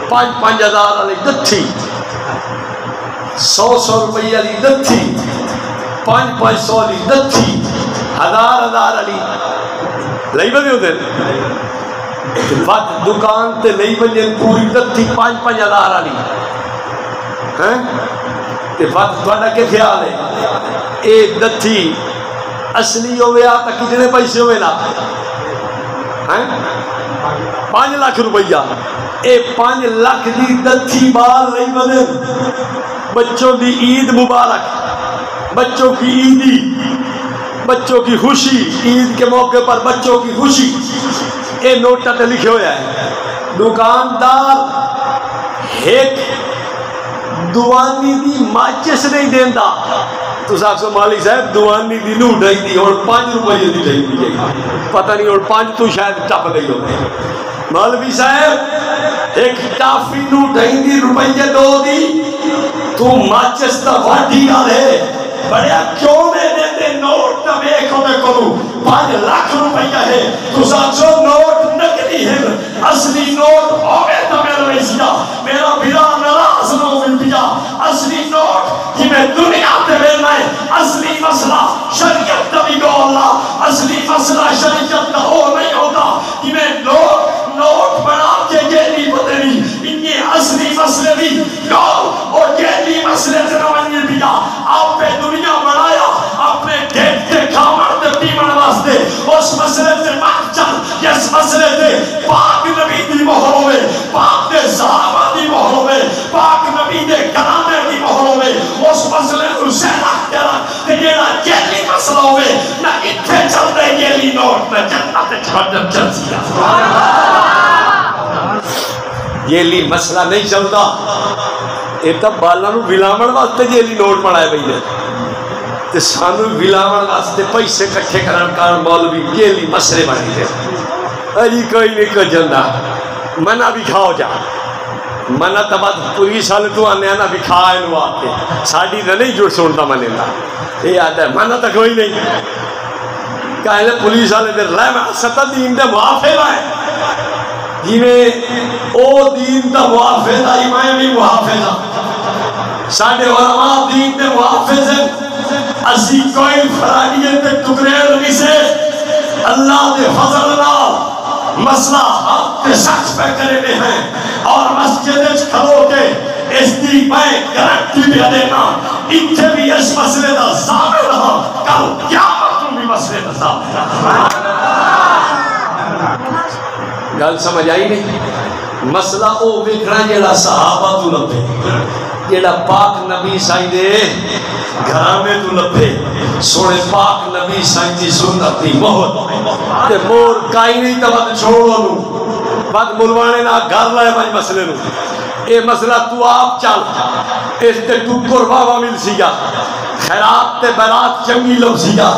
5,000 والی دتھی، 100 روپیہ والی دتھی، 500 والی دتھی، 1000 والی لئی بندے ہوندے دکان تے لئی بندے پوری دتھی 5,000 والی ہیں تے تھوڑا کیا خیال ہے اے دتھی اصلی ہوئے آتا کتنے پیسے ہوئے نا 5 لاکھ روپیہ، اے 5 لاکھ دی دتھی بال نہیں بنے۔ بچوں دی عید مبارک، بچوں کی عیدی، بچوں کی خوشی، عید کے موقع پر بچوں کی خوشی، اے نوٹا تے لکھے ہویا ہے۔ دکاندار ایک دوانی دی ماچس نہیں دیندہ، تو صاحب سے مالک صاحب دوانی دی نو ڈائی دی اور 5 روپے دی ڈائی دی پتہ نہیں اور 5 تو شاید ٹپ گئی ہوتے ہیں۔ مولوی صاحب ایک ٹافی نو ڈائی دی روپیہ 2 دی تو ماچس تا واٹی آلے بڑیا کیوں میں دیتے نوٹ تا بیکھو میں کروں 5 لاکھ روپیہ ہے تو صاحب سے نوٹ نکلی ہے اصلی نوٹ ہوئے تا میرا ویسیا میرا بھیرا نراز نو مل پیا اصلی نوٹ کی میں دنیا تے بیلنا ہے اصلی مسئلہ شریعت نبی کو اللہ اصلی مسئلہ شریعت نہ ہو نہیں ہوتا کہ میں نوٹ بنا کے جیلی بدلی انہیں اصلی مسئلے بھی لوگ اور جیلی مسئلے سے نوانیے پیا آپ پہ دنیا بنایا اپنے ڈیٹ تے کھامر تے پیمن واسطے اس مسئلے سے مات چل اس مسئلے سے پاک نبی دی مہر ہوئے پاک دے صحابہ دی مہر ہوئے پاک نبی دے کرانے دی مہر ہوئے اس مسئلے کو سہنا کرا کہ یہ جیلی مسئلہ ہوئے نہ اتھے چل دے جیلی نوٹ میں جنت چھوٹر چل سیا جیلی مسئلہ نہیں چلتا یہ تو بالا نو بلامن واسطے جیلی نوٹ پڑھائے بھئی ہے تے سانو بلامن واسطے پیسے کٹھے کرن کار مولوی جیلی مسئلے بڑھائی ہے اجی کوئی نہیں کو جندہ منہ بھی کھاؤ جا منا تو بعد پولیس والے تو آنے نا بکھا ہے آ کے ساڑی نہ نہیں جڑ سنتا منے نا یہ آتا ہے منا تو کوئی نہیں کہنے پولیس والے دیر لائے میں ستا دین دے محافظ آئے جی میں او دین دا محافظ آئی میں بھی محافظ آئے ساڑھے علماء دین دے محافظ ہیں اسی کوئی فرانیت دے ٹکرے لگی سے اللہ دے فضل اللہ مسئلہ حق کے شخص پہ کرے میں ہیں اور مسجد کھلو کے اس دی میں گرانٹی بھی دینا اتھے بھی اس مسئلے دا ضامن رہا کل قیامت بھی مسئلے دا ضامن رہا گل سمجھ آئی نہیں مسئلہ او وکھنا جیڑا صحابہ تو لبے جیڑا پاک نبی سائیں دے گھرانے تو لبے سوڑے پاک نبی سائیں دی سنت دی مہد تے مور کائی نہیں تا بات چھوڑو نو بات ملوانے نا گھر لائے بھائی مسئلے نو اے مسئلہ تو آپ چل اس تے ٹکر بابا مل سی گا خیرات تے برات چنگی لگ سی گا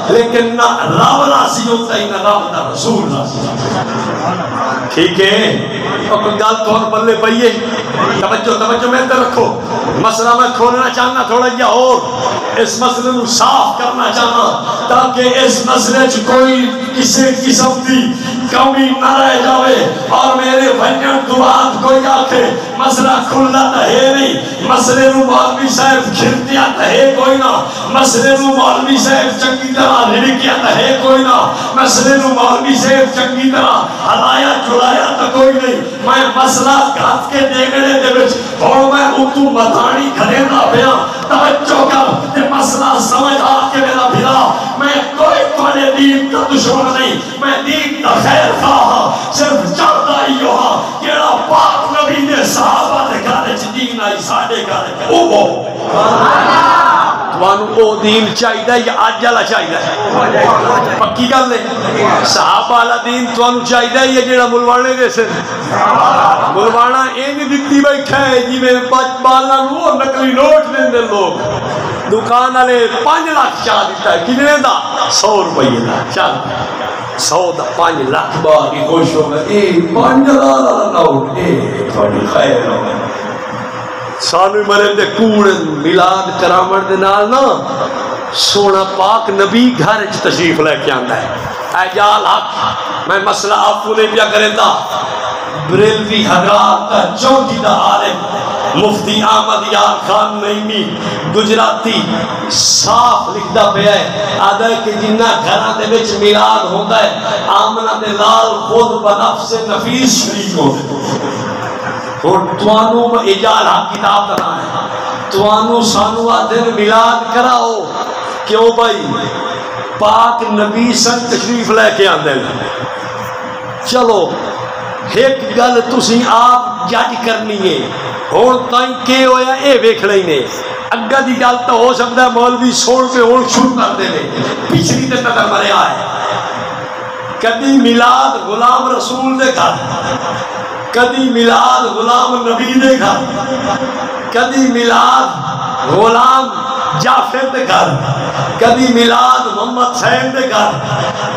لیکن نہ رب راسی ہوتا ہی نہ رب دا رسول راسی ٹھیک ہے اور کوئی گال تو پلے پئیے توجہ میں تے رکھو مسئلہ میں کھولنا چاہنا تھوڑا یا اور اس مسئلے نو صاف کرنا چاہنا تاکہ اس مسئلے چ کوئی کسی قسم دی کمی نہ رہ جاوے اور میرے بھائیوں دوات کوئی آکھے مسئلہ کھلنا تو ہے نہیں مسئلے نو مولوی صاحب کھرتیا تو ہے کوئی نہ مسئلے نو مولوی صاحب چنگی طرح لڑکیا تو ہے کوئی نہ مسئلے نو مولوی صاحب چنگی طرح ہلایا جڑایا تو کوئی نہیں میں مسئلہ گھات کے دیگڑے دے وچ اور میں اتو مدانی کھڑے نہ پیا توجہ کر تے مسئلہ سمجھ آ کے میرا بھیرا میں کوئی تھوڑے دین کا دشمن نہیں میں دین کا خیر خواہ صرف چاہتا ہی ہوا کیڑا پاک نبی نے صحابہ دے گھر چ دین آئی ساڈے گھر او توانو او دین چاہیے یا آج والا چاہیے پکی گل ہے صحابہ والا دین توانو چاہیے یا جیڑا ملوانے دے سے ملوانا این دکھتی بیٹھا ہے جی میں بالا نو نقلی نوٹ دیں دے لوگ دکان والے 5 لاکھ چاہ دیتا ہے کتنے دا 100 روپیے دا چل 100 دا 5 لاکھ باقی خوش ہو گئے اے 5 لاکھ نوٹ اے تھوڑی خیر ہو گئے سانوی مرے دے کوڑن ملاد کرامت دے نال نا سونا پاک نبی گھر تشریف لے کے آندا ہے اے جال حق میں مسئلہ آپ کو نہیں پیا کریں دا بریلوی حضرات کا چوکیدہ عالم مفتی احمد یار خان نعیمی گجراتی صاف لکھدا پیا ہے آدھا ہے کہ جنہ گھراں دے وچ میلاد ہوندا ہے آمنہ دے لال خود بنفس نفیس شریک ہوندے اور توانو اجال حق کتاب بنا ہے توانو سانو دن میلاد کراؤ کیوں بھائی پاک نبی سن تشریف لے کے آندے چلو ایک گل تسی آپ جج کرنی ہے ہون تائیں کے ہویا اے ویکھ لینے اگا دی گل تو ہو سکتا ہے مولوی سوڑ کے ہون شروع کر دے لے پچھلی تے نظر مرے آئے کدی میلاد غلام رسول دے گھر کدی میلاد غلام نبی دے گھر کدی میلاد غلام جعفر دے گھر کدی میلاد محمد حسین دے گھر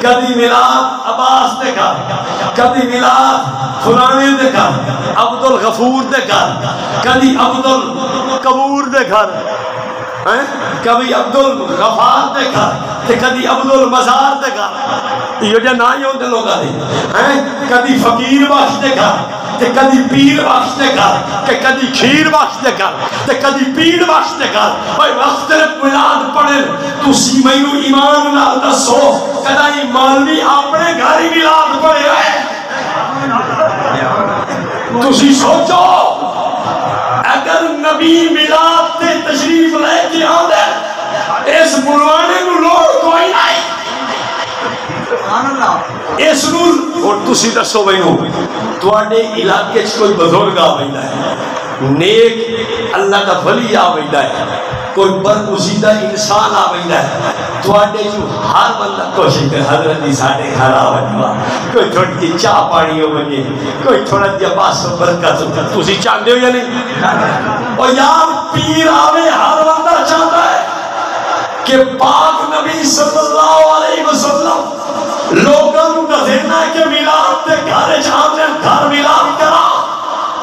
کدی میلاد عباس دے گھر کدی میلاد فلانے دے گھر عبد الغفور دے گھر کدی عبد القبور دے گھر کبھی عبد الغفار دے گھر کدی عبد المزار دے گھر یہ جو نہ ہی ہوتے لوگ آتے کدی فقیر بخش دے گھر کدی پیر بخش دے گھر کدی کھیر بخش دے گھر کدی پیر بخش دے گھر بھائی وقت میلاد پڑھے تو سی مینو ایمان نہ دسو کدی مولوی اپنے گھر ہی میلاد پڑھے تسی سوچو اگر نبی میلاد تے تشریف لے کے آندے اس ملوانے نو لوڑ کوئی نہیں اس نور اور تسی دسو بھائیو تواڈے علاقے چ کوئی بزرگ آ ویندا ہے نیک اللہ دا ولی آ ویندا ہے کوئی برگزیدہ انسان آ ویندا ہے تواڈے جو ہر بندہ کوشش کر حضرت دی ساڈے گھر آ ونجا کوئی تھوڑی چاہ پانی ہو ونجے کوئی تھوڑا جہا باس برکت تسی چاہندے ہو یا نہیں او یار پیر آوے ہر بندہ چاہتا ہے کہ پاک نبی صلی اللہ علیہ وسلم لوگوں کا دینا ہے کہ میلاد تے گھر جانے گھر میلاد کرا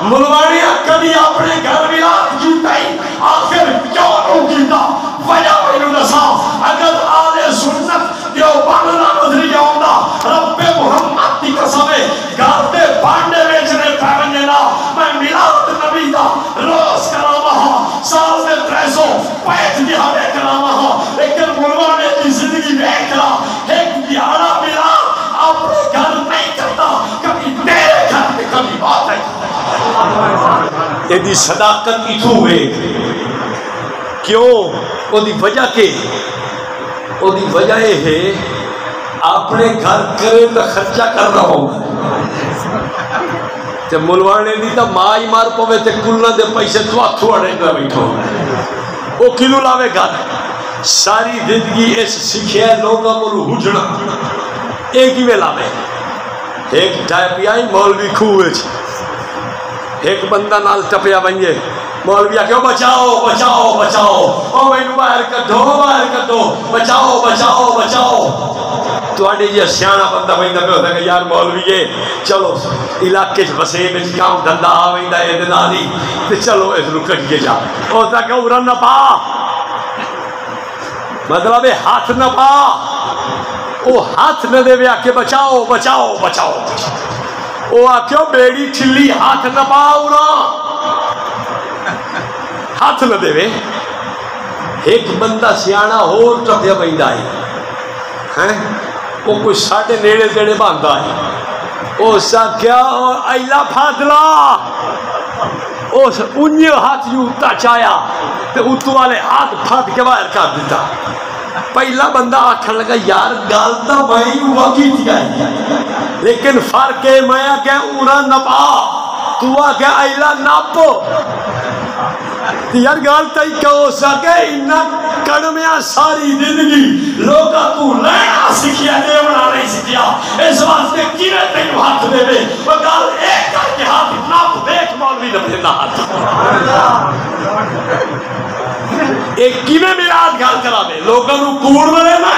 ملوانیاں کبھی اپنے گھر ملاد کیتا ہی آخر کیوں نو کیتا وجہ میں نسا اگر آل سنت دیو باننا نظری آؤندا رب محمد کی قسم ہے گھرتے بانڈے بیچنے پہننے نا میں ملاد نبی دا روز کراما ہاں سال میں 365 دہاڑے کراما ہاں لیکن ملوانے کی زندگی دیکھ رہا ایک دہاڑا ملاد اپنے گھر نہیں کرتا کبھی تیرے گھر پہ کبھی بات ہے یہ دی صداقت کی تو ہے کیوں وہ دی وجہ کے وہ دی وجہ یہ ہے اپنے گھر کرے تو خرچہ کر رہا ہوں تے ملوانے دی تا مائی مار پوے تے کلنا دے پیسے تو آتھو اڑے گا بیٹھو وہ کلو لاوے گھر ساری زندگی اس سکھے لوگا ملو ہجنا ایک ہی میں لاوے ایک ٹائپی آئی مولوی کھوئے ایک بندہ نال ٹپیا بنجے مولوی آکے بچاؤ بچاؤ بچاؤ او میں نو باہر کر دو بچاؤ بچاؤ بچاؤ تو آڈے جی سیانا بندہ بہندہ پہ ہوتا ہے کہ یار مولوی یہ چلو علاقے بسے میں کام دندہ آویندہ ایدنانی تو چلو اس رکٹ کے جا ہوتا کہ ارن نہ پا مطلب ہاتھ نہ پا وہ ہاتھ نہ دے بے آکے بچاؤ بچاؤ بچاؤ وہ آکے بیڑی ٹھلی ہاتھ نہ پا ارا ہاتھ نہ دے بے ایک بندہ سیانا اور ٹپیا بہندہ ہے وہ کوئی ساڑھے نیڑے دیڑے باندھا ہے وہ سا کیا ایلا پھادلا اس انہی ہاتھ یوں اتا چایا تو اتو والے ہاتھ پھاد کے باہر کر دیتا پہلا بندہ آکھن لگا یار گالتا میں ہوا کی تھی آئی لیکن فرق ہے میں کہ اورا نپا تو آکے ایلا ناپو یار گالتا ہی کہو سکے انہا کڑمیاں ساری زندگی لوگا تو لینا سکھیا دیونا نہیں سکھیا اس واسطے کیوے تینو ہاتھ دے بے وہ گال ایک کر کے ہاتھ ناپ دیکھ مولوی نہ نہ ہاتھ ایک کیوے میراد گال کرا بے لوگا نو کوڑ ملے نہ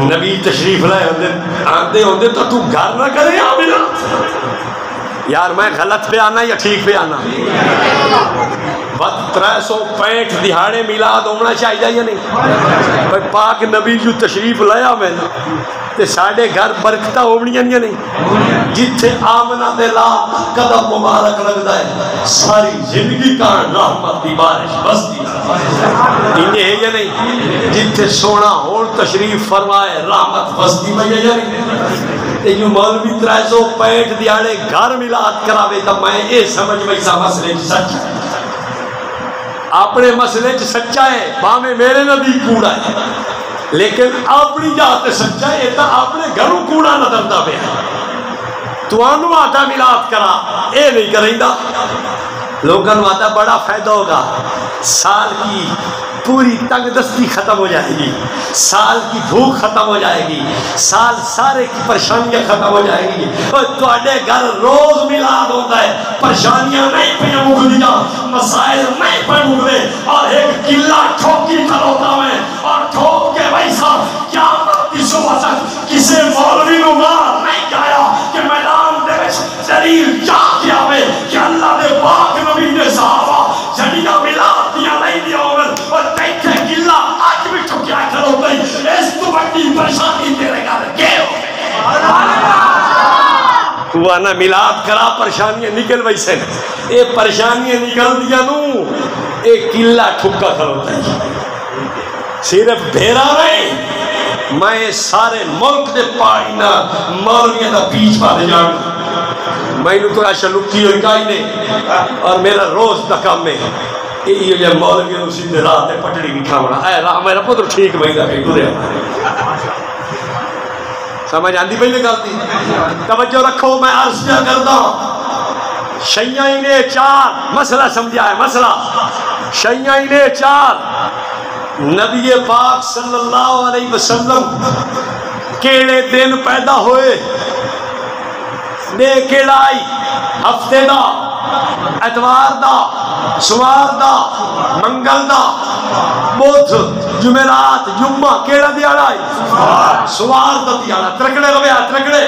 نبی تشریف لائے آندے ہوندے تو گھر نہ کرے آمینات یار میں غلط پہ آنا یا ٹھیک پہ آنا بد 365 دہاڑے میلاد ہونا چاہیے یا نہیں پاک نبی جو تشریف لایا میں تے ساڑھے گھر برکتہ ہوڑیاں یا نہیں جتھے آمنہ دے لا قدم مبارک لگتا ہے ساری زندگی کا رحمت دی بارش بس دی انہیں ہے یا نہیں جتھے سونا اور تشریف فرمائے رحمت بس دی میں یا نہیں تے جو مولوی 365 دیاڑے گھر میلاد کراوے تا میں اے سمجھ میں سا مسئلے سچ ہے اپنے مسئلے سچا ہے باہمیں میرے نبی کوڑا ہے لیکن اپنی جاتے سچا ہے تا اپنے گھروں کوڑا نظر دا بے تو آنو آتا میلاد کرا اے نہیں کریں دا لوگوں آتا بڑا فائدہ ہوگا سال کی پوری تنگ دستی ختم ہو جائے گی سال کی بھوک ختم ہو جائے گی سال سارے کی پریشانیاں ختم ہو جائے گی اور تواڈے گھر روز میلاد ہوتا ہے پریشانیاں نہیں پہ مکدیاں مسائل نہیں پہ مکدے اور ایک قلعہ ٹھوکی کھلوتا میں اور ٹھوک کے ویسا قیامت کی صبح تک کسی مولوی نو مار نہیں کہایا کہ میدان دے دلیل جا کیا میں کہ اللہ دے پاک نبی نے صحابہ جڑیاں میلاد دیا نہیں دیا ہوگا اور دیکھے گلہ آج بھی ٹھوکیا کرو گئی اس تو بڑی پریشانی تیرے گھر گئے ہو وانا میلاد کرا پریشانیاں نکل ویسے اے پریشانیاں نکل دیا نو اے گلہ ٹھوکا کرو گئی صرف بھیرا نہیں میں سارے ملک دے پائینا مولویاں دا بیچ پاتے جانا میں نے تو ایسا لکی ہوئی کائی نہیں اور میرا روز دا کام میں یہ جو مولوی نے اسی دن رات ہے پٹڑی بھی کھاونا اے راہ میرا پتر ٹھیک بھائی دا کہیں گزرے سمجھ آندی پہلے گالتی توجہ رکھو میں عرض کیا کرتا شیعہ نے 4 مسئلہ سمجھا ہے مسئلہ شیعہ نے 4 نبی پاک صلی اللہ علیہ وسلم کیڑے دن پیدا ہوئے دے کیڑائی ہفتے دا اتوار دا سوار دا منگل دا بدھ جمعرات جمعہ کیڑا دیاڑا سوار دا دیاڑا ترکڑے رویا ترکڑے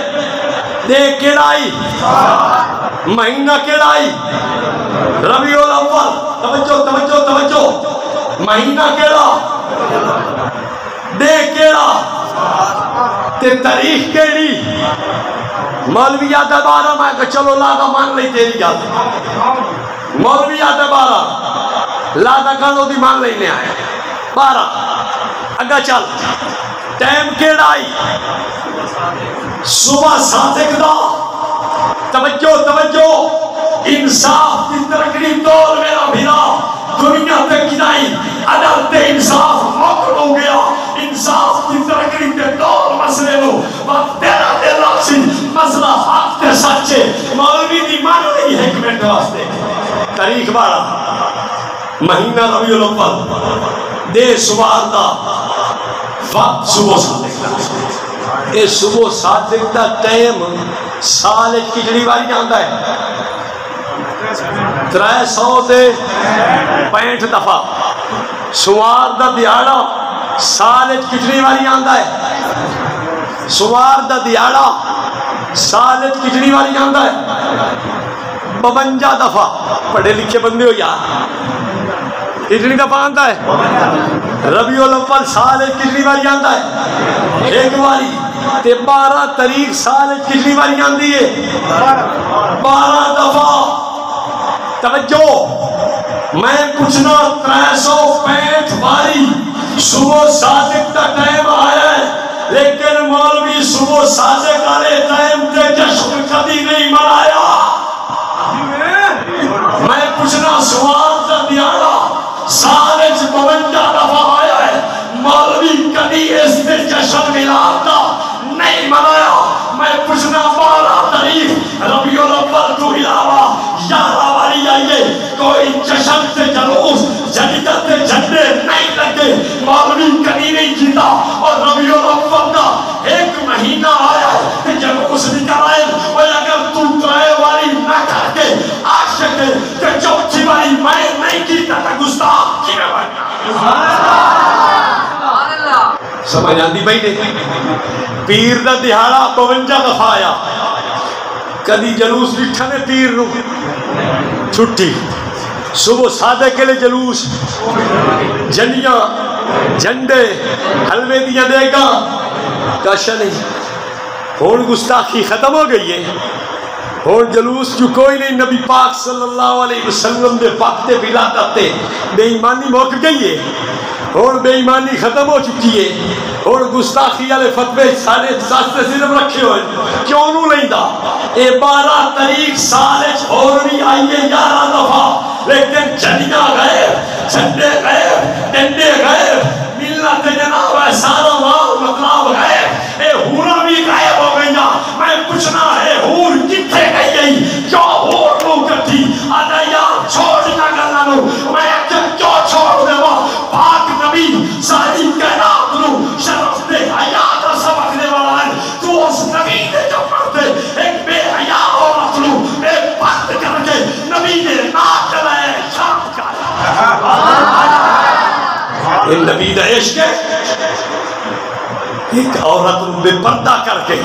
دے کیڑائی مہینہ کیڑائی ربیع الاول توجہ توجہ توجہ مہینہ کیڑا دے کیڑا تے تاریخ کیڑی مولویات بارہ میں کہ چلو لادا مان لئی تیری گل مولویات بارہ لادا گانو دی مان لئی نے آئے بارہ اگا چل ٹائم کیڑائی صبح صادق دا توجہ توجہ انصاف کی ترقی دور میرا بھیرا دنیا تے گنائی عدالت انصاف موقع ہو گیا انصاف کی ترقی تے دور مسئلے لو وقت تیرا دل رکھسی مسئلہ حق تے سچے مولوی دی مان لئی حکمت واسطے تاریخ بارہ مہینہ ربیع الاول دے سوار دا وقت صبح صادق دا اے صبح صادق دا ٹائم سال کجڑی واری آندا ہے 365 دفعہ سوار دا دیاڑا سال کجڑی واری آندا ہے سوار دا دیاڑا سال کجڑی واری آندا ہے 52 دفعہ پڑھے لکھے بندے ہو یار کتنی دفعہ آندا ہے ربیع الاول سال کتنی باری آندا ہے ایک باری تے 12 تاریخ سال کتنی باری آندی ہے 12 دفعہ توجہ میں پوچھنا 365 باری صبح صادق کا ٹائم آیا ہے لیکن مولوی صبح صادق والے ٹائم تے جشن کبھی نہیں منایا میں پوچھنا سوال کا دیاڑا سال 52 دفعہ آیا ہے مولوی کبھی اس نے جشن میلاد کا نہیں منایا میں پوچھنا 12 تاریخ ربیع الاول کو علاوہ 11 باری آئیے کوئی جشن سے جلوس جدیدت سے جھنڈے نہیں لگے مولوی کبھی نہیں جیتا اور ربیع الاول کا ایک مہینہ آیا کہ جلوس نکل آئے اور اگر تو ترائے والی نہ کر کے عاشق ہے کہ چوتھی والی میں نہیں کیتا تھا گستاخ کی میں بننا سمجھ آندی بھائی نے پیر دا دہاڑا 52 دفعہ آیا کدی جلوس لکھا نے پیر نو چھٹی صبح صادق کے لئے جلوس جنیاں جھنڈے حلوے دیاں دے گا کاشا نہیں ہون گستاخی ختم ہو گئی ہے ہون جلوس جو کوئی نہیں نبی پاک صلی اللہ علیہ وسلم دے پاک دے ولادت تے بے ایمانی موقع گئی ہے اور بے ایمانی ختم ہو چکی ہے اور گستاخی والے فتوے سارے ساستے صرف رکھے ہوئے کیوں نو نہیں دا اے 12 تاریخ سال اور بھی آئیے 11 دفعہ لیکن جنیاں گئے جھنڈے گئے ڈنڈے گئے ملت جناب ہے سارا مال مطلب گئے اے ہورا بھی غائب ہو گئی میں پوچھنا ہے ہور کتھے گئی کیوں ہور نو کٹھی آدھا یار چھوڑنا گلنا نو میں کیوں چھوڑ دے وہ پاک نبی ساری کائنات نو شرف دے حیات سبق دے والا ہے تو اس نبی دے جو پڑھتے ایک بے حیا عورت نو بے پرد کر کے نبی نے ناک لائے شرم کر ان نبی دا عشق ہے ایک عورت نو بے پردہ کر کے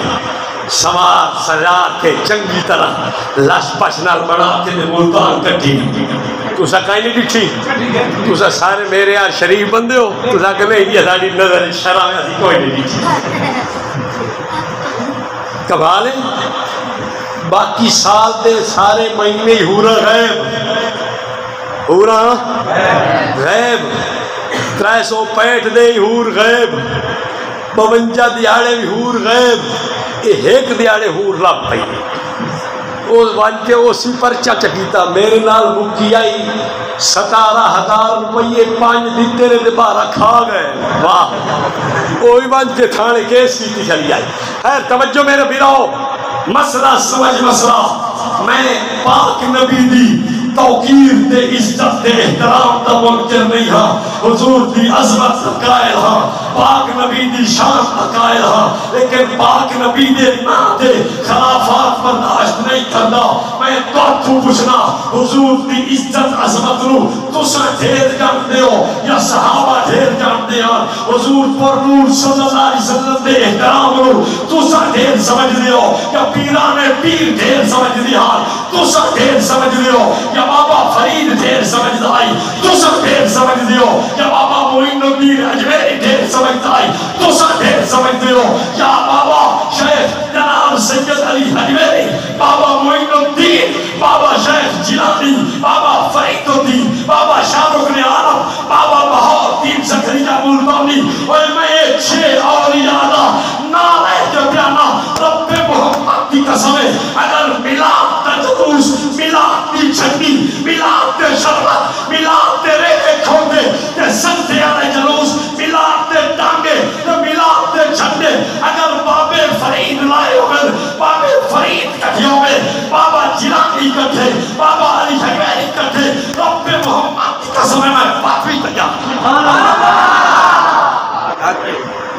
سوار سجا کے چنگی طرح لش پش نال بڑا کے ملتان کٹھی تسا کہیں نہیں ڈٹھی تسا سارے میرے یار شریف بندے ہو تسا کہ نہیں یہ ساری نظر شرم ایسی کوئی نہیں ڈٹھی کبھا لیں باقی سال دے سارے مہینے ہورا غیب ہورا غیب 365 دے ہور غیب 52 دیاڑے بھی ہور غیب یہ ایک دیاڑے ہور لب پئی اس بن کے اسی پرچہ چکیتا میرے نال مکی آئی 17,000 روپیے 5 دیتے نے دے بارہ کھا گئے واہ وہی بن کے تھانے کیس کی چلی آئی خیر توجہ میرے بھیراؤ مسئلہ سمجھ مسئلہ میں پاک نبی دی توقیر دے عزت دے احترام دا منکر نہیں ہاں حضور دی عظمت قائل ہاں پاک نبی دی شان قائل ہاں لیکن پاک نبی دے نام دے خلافات برداشت نہیں کرنا میں تو پوچھنا حضور دی عزت عظمت نو تسا ڈھیر جانتے ہو یا صحابہ ڈھیر جانتے دے حضور پر نور صلی اللہ علیہ وسلم دے احترام نو تسا ڈھیر سمجھ دیو یا پیران پیر ڈھیر سمجھ دیا تسا ڈھیر سمجھ دیو یا بابا فرید ڈھیر سمجھ دائی تسا ڈھیر سمجھ دیو یا بابا معین الدین اجمیری ڈھیر سمجھ دائی تسا ڈھیر سمجھ دیو یا بابا شیخ جناب سید علی اجمیری بابا معین الدین بابا شیخ جیلانی بابا فرید الدین بابا شاہ رکن عالم بابا بہاؤالدین زکریا ملتانی اور میں ایک چھ اولیاء نعرہ کے پیانا رب محمد کی قسم ہے اگر میلاد کا جلوس میلاد کی جھنڈی میلاد کے شربت میلاد کے ریلے کھوٹے کے سنتے آنے جلوس میلاد کے ٹانگے میلاد کے جھنڈے اگر بابے فرید لائے ہوئے بابے فرید کٹھے ہوئے بابا جیلانی کٹھے بابا علی حجویری کٹھے رب محمد کی قسم ہے میں بات بھی تیار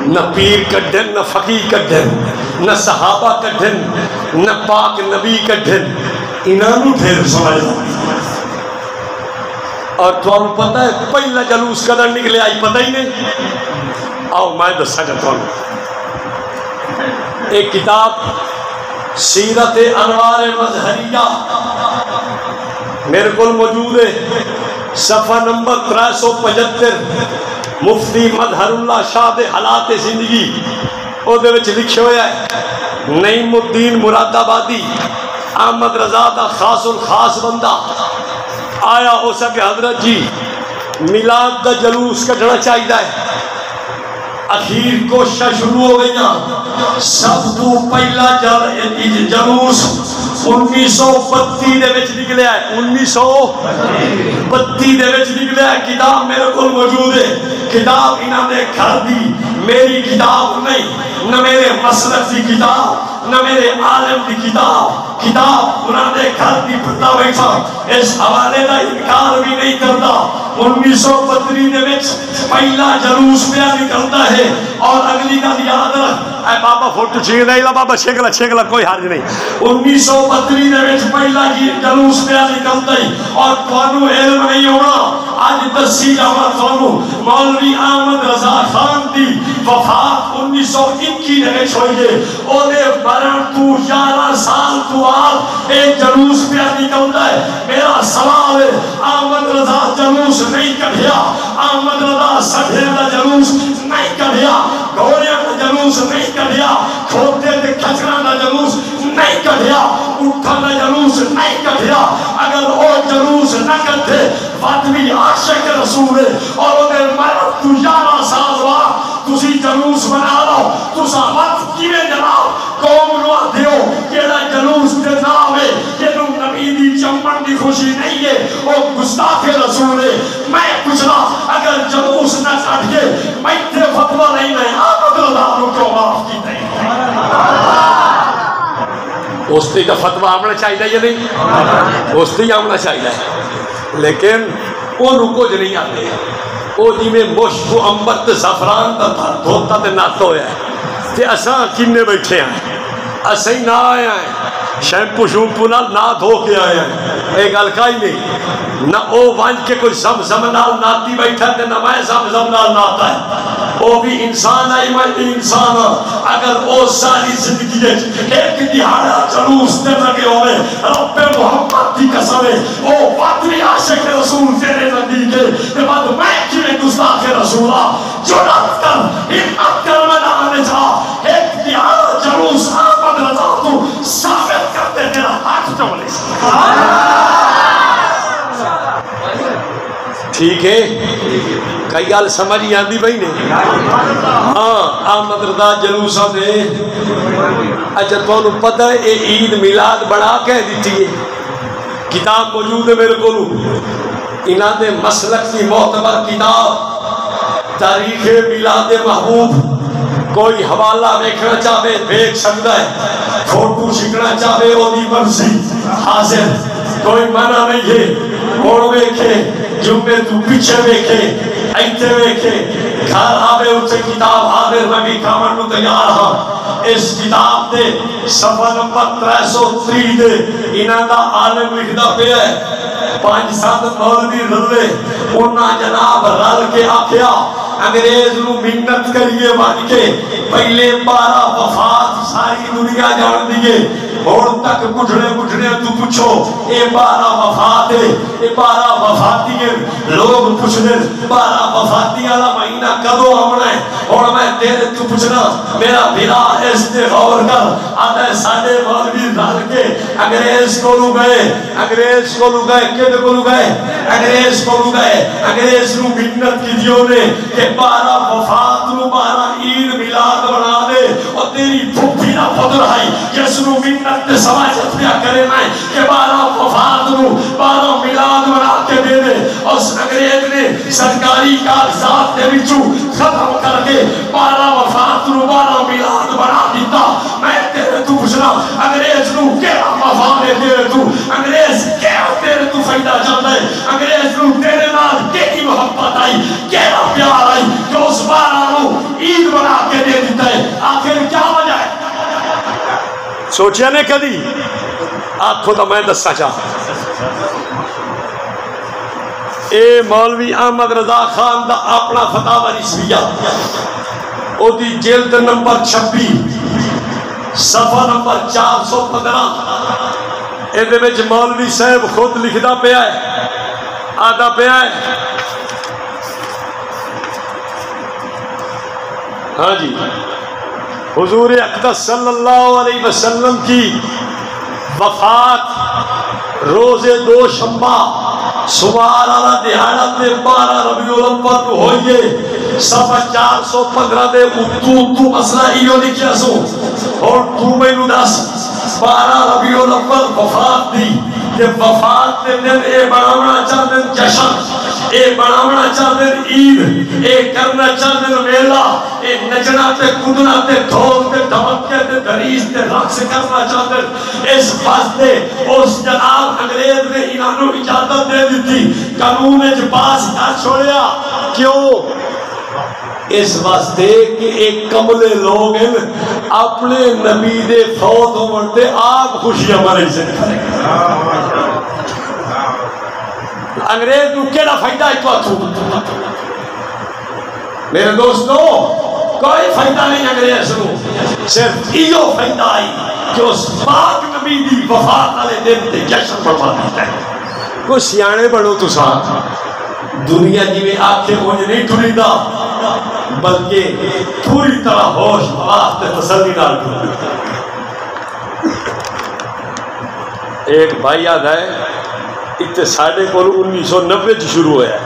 نہ پیر کڈھن نہ فقیہ کڈھن نہ صحابہ کڈھن نہ پاک نبی کڈھن انہوں ڈھیر سمجھا اور تو آپ پتہ ہے پہلا جلوس قدر نکلے آئی پتہ ہی نہیں آؤ میں دسا جاتا ہوں ایک کتاب سیرت انوار مظہریہ میرے کو موجود ہے صفحہ نمبر 375 مفتی مظہر اللہ شاہ دے حالات زندگی او دے وچ لکھے ہویا ہے نعیم الدین مراد آبادی احمد رضا دا خاص الخاص بندہ آیا ہو سکے حضرت جی میلاد دا جلوس کٹنا چاہیے ہے اخیر کوشش شروع ہو گئی سب تو پہلا جلوس 1932 دے وچ نکلیا ہے 1932 دے وچ نکلیا ہے کتاب میرے کو موجود ہے کتاب انہاں نے گھر دی میری کتاب نہیں نہ میرے مسلک دی کتاب نہ میرے عالم دی کتاب انہاں نے گھر دی پڑھتا بیٹھا اس حوالے دا انکار بھی نہیں کرتا 1932 دے وچ پہلا جلوس پہ نکلتا ہے اور اگلی کا یاد رکھ اے بابا فوٹو چھینک نہیں لا بابا چھینکلا کوئی حرج نہیں 1932 دے وچ پہلا جلوس پہ نکلتا ہے اور توانو علم نہیں ہونا آج دسی جاوا توانو مولوی احمد رضا خان دی وفات 1921 دے وچ ہوئی ہے اودے مرن تو 11 سال تو آل ایک جلوس پہ نکلتا ہے میرا سوال ہے احمد رضا جلوس نہیں کڑھیا احمد رضا سڑھے دا جلوس نہیں کڑھیا گھوڑے دا جلوس نہیں کڑھیا کھوتے دے کھچران دا جلوس نہیں کڑھیا اٹھن دا جلوس نہیں کڑھیا اگر وہ جلوس نہ کڑھے فاطمی عاشق رسول ہے اور انہیں مرد تو 11 سال ہوا تسی جلوس بنا لو تسا وقت کیویں جناب قوم نو دیو کیڑا جلوس دے نام ہے یہ نبی دی چمن دی خوشی نہیں ہے وہ گستاخ رسول ہے میں پوچھنا اگر جلوس نہ کڑھے میں تے فتوی نہیں ہے احمد رضا نو کیوں معاف کیتے اس تے کا فتوی آمنا چاہیے یا نہیں اس تے آمنا چاہیے لیکن وہ رکو جو نہیں آتے وہ جی میں مشک و امبر تے زفران دا دھوتا تے ناتو ہویا ہے تے اساں کنے بیٹھے ہیں اساں ہی نہ آئے ہیں شیمپو شومپو نہ دھو کے آئے ہیں ایک الکائی نہیں نہ او وانج کے کوئی زمزم نال ناتی بیٹھا تے نہ میں زمزم نال ناتا ہے وہ بھی انسان ہے میں بھی انسان ہوں اگر وہ ساری زندگی ایک دہاڑا جلوس دے لگے ہوئے رب محمد کی قسم ہے وہ فاطمی عاشق رسول تیرے نبی کے تے بعد میں کیویں گستاخ رسولہ جرأت کر ہمت کر میدان جا ایک دہاڑا جلوس احمد رضا تو ثابت کرتے تیرا ہاتھ چولے ٹھیک ہے کئی گل سمجھ ہی آندی بھائی نے ہاں احمد رضا جلوساں دے اچھا تانوں پتہ ہے یہ عید میلاد بڑا کہہ دیتی ہے کتاب موجود ہے میرے کو انہاں دے مسلک کی معتبر کتاب تاریخ میلاد محبوب کوئی حوالہ دیکھنا چاہے دیکھ سکتا ہے فوٹو چھکنا چاہے وہ دی مرضی حاضر کوئی منع نہیں ہے کوڑ ویکھے جمعے تو پیچھے ویکھے ایتے ویکھے گھر آوے اسے کتاب حاضر میں بھی کامن کو تیار ہاں اس کتاب دے صفحہ نمبر 303 دے انہاں دا عالم لکھدا پیا ہے 5-7 مولوی رلے انہاں جناب رل کے آکھیا انگریز نو منت کریے بن کے پہلے 12 وفات ساری دنیا جان دیے ہون تک گھٹنے تو پوچھو اے 12 وفات ہے اے 12 وفاتی ہے لوگ پوچھنے 12 وفاتی والا مہینہ کدو آنا ہے اور میں تیرے تو پوچھنا میرا بھرا اس تے غور کر آدھے ساڑھے مولوی رل کے انگریز کو لو گئے کدھر کو لو گئے انگریز کو لو گئے انگریز نو منت کی دیو نے کہ 12 وفات نو 12 عید میلاد بنا دے اور تیری پھوپھی نہ پدر آئی جس نو منت تے سماجت پیا کرے میں کہ 12 وفات نو 12 میلاد بنا کے دے دے اور انگریز نے سرکاری کاغذات دے وچوں ختم کر کے 12 وفات نو 12 میلاد بنا دیتا میں تیرے تو پوچھنا انگریز نو کیا مفاد تیرے تو انگریز کیا تیرے تو فائدہ چاہتا ہے انگریز نو تیرے نال کیڑی محبت آئی کیڑا پیار آئی کہ اس 12 نو عید بنا کے دے دیتا ہے آخر کیا وجہ ہے سوچیا نے کدی آنکھوں تو میں دسنا چاہتا اے مولوی احمد رضا خان دا اپنا فتاوی نسبیہ او دی جلد نمبر 26 صفحہ نمبر 415 اے دے وچ مولوی صاحب خود لکھدا پیا ہے آدھا پیا ہے ہاں جی حضور اقدس صلی اللہ علیہ وسلم کی وفات روز دوشنبہ سوال والا دہاڑا تے 12 ربیع الاول کو ہوئیے صفحہ 415 دے تو مسئلہ ایو لکھیا سو اور تو مینوں دس 12 ربیع الاول وفات دی تے وفات دے دن اے بناونا چاہتے جشن اے بناونا چاہتے عید اے کرنا چاہتے میلہ اے نچنا تے کودنا تے ڈھول تے دھمکے تے دریس تے رقص کرنا چاہتے اس واسطے اس جناب انگریز نے انہوں اجازت دے دیتی قانون پاس نہ چھوڑیا کیوں اس واسطے کہ ایک کملے لوگ ہیں اپنے نبی دے فوت ہوتے آپ خوشیاں مرے سے انگریز نو کیڑا فائدہ ہے تو میرے دوستو کوئی فائدہ نہیں انگریز نو صرف ایو فائدہ آئی کہ اس پاک نبی دی وفات والے دن تے جشن منوا دیتا ہے کوئی سیانے بڑھو تو ساتھ دنیا جی میں آنکھیں مجھے نہیں ٹھولی دا بلکہ پوری طرح ہوش بات تے تسلی نال ٹھولی ایک بھائی یاد ہے اتنے ساڑھے کو 1990 شروع ہوا ہے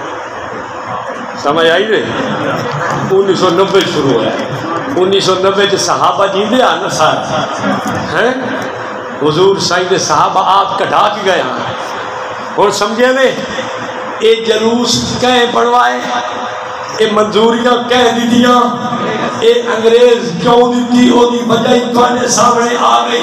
سمجھ آئی رہے 1990 شروع ہوا ہے 1990 صحابہ جی دے آنا ساتھ ہیں حضور سائیں دے صحابہ آپ کٹھا کے گئے اور سمجھے لے اے جلوس کہیں بڑھوائے اے منظوریاں کہہ دی دیا اے انگریز کیوں دیتی او دی وجہ انتوانے سامنے آ گئی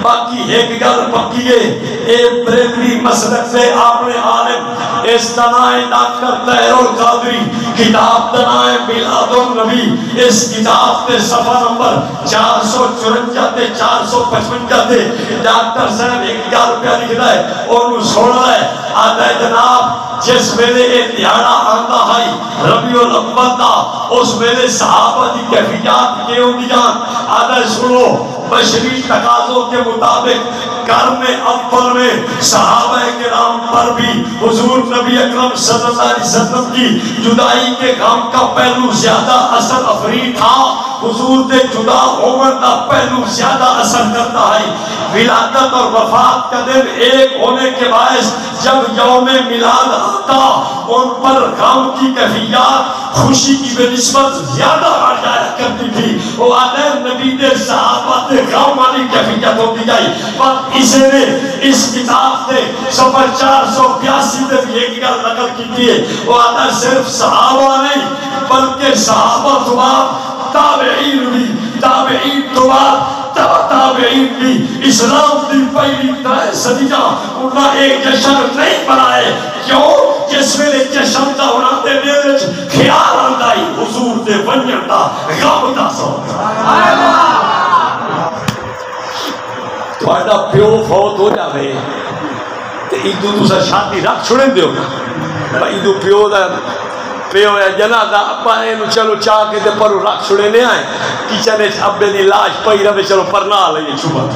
باقی ایک گل پکی ہے اے بریلوی مسلک سے آپ نے عالم اس تنائے ڈاکٹر طاہر القادری کتاب تنائے میلاد النبی اس کتاب تے صفحہ نمبر 454 تے 455 تے ڈاکٹر صاحب ایک گل پہ لکھتا ہے اور انہوں سوڑا ہے آدھا جناب جس ویلے ایک دیہاڑا آندہ ہے ربیع الاول دا اس ویلے صحابہ دی کیفیات کے ہوں دیان آدھا سنو بشری تقاضوں کے مطابق کرم اول میں صحابہ کرام پر بھی حضور نبی اکرم صلی اللہ علیہ وسلم کی جدائی کے غم کا پہلو زیادہ اثر افریق تھا حضور دے جدا عمر دا پہلو زیادہ اثر کرتا ہے ولادت اور وفات کا دن ایک ہونے کے باعث جب یوم میلاد آتا ان پر غم کی کیفیات خوشی کی بے نسبت زیادہ بڑھ جایا کرتی تھی وہ آدھے نبی دے صحابہ دے غم والی کیفیت ہوتی جائی پر اسے نے اس کتاب دے صفحہ 482 دے بھی ایک گل نقل کی ہے وہ آدھے صرف صحابہ نہیں بلکہ صحابہ تو بعد تابعین بھی تابعین تو بعد تابعین بھی اسلام دی پہلی صدیہ انہاں ایک جشن نہیں بنائے کیوں جس ویلے جشن دا ہونا دے میرے خیال آندائی حضور دے ونجن دا غم دا سو تو آئیدہ پیو فوت ہو جاوے تو ایدو دوسرا شادی رکھ چھوڑیں دیو نا ایدو پہ ہویا جنازہ ابا اینو چلو چاہ کے دے پرو رکھ چھڑے لے آئے کچنے ابے دی لاش پئی رہے چلو پرنا لئے چھوڑا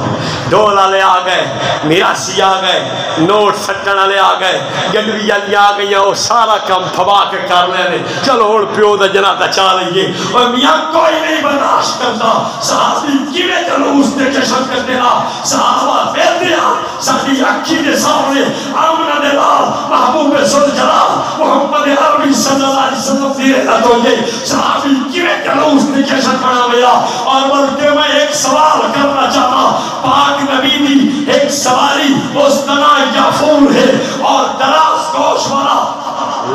ڈولا لے آ گئے میراسی آ گئے نوٹ سٹنا لے آ گئے گڈویا لے آ گئی وہ سارا کام تھوا کے کر لینے چلو ہن پیو دا جنازہ چاہ لئیے اور میاں کوئی نہیں برداشت کرتا صحابی کیویں جلوس دے جشن کرتے رہا صحابہ پھر دیا ساری اکھی دے سامنے آمنہ دے لال محبوب ذوالجلال محمد عربی صلی اللہ علیہ وسلم دی رہا تو یہ صحابی کیویں جلوس دے جشن بنا لیا اور بلکہ میں ایک سوال کرنا چاہتا پاک نبی دی ایک سواری اس تنا یافور ہے اور دراز گوش والا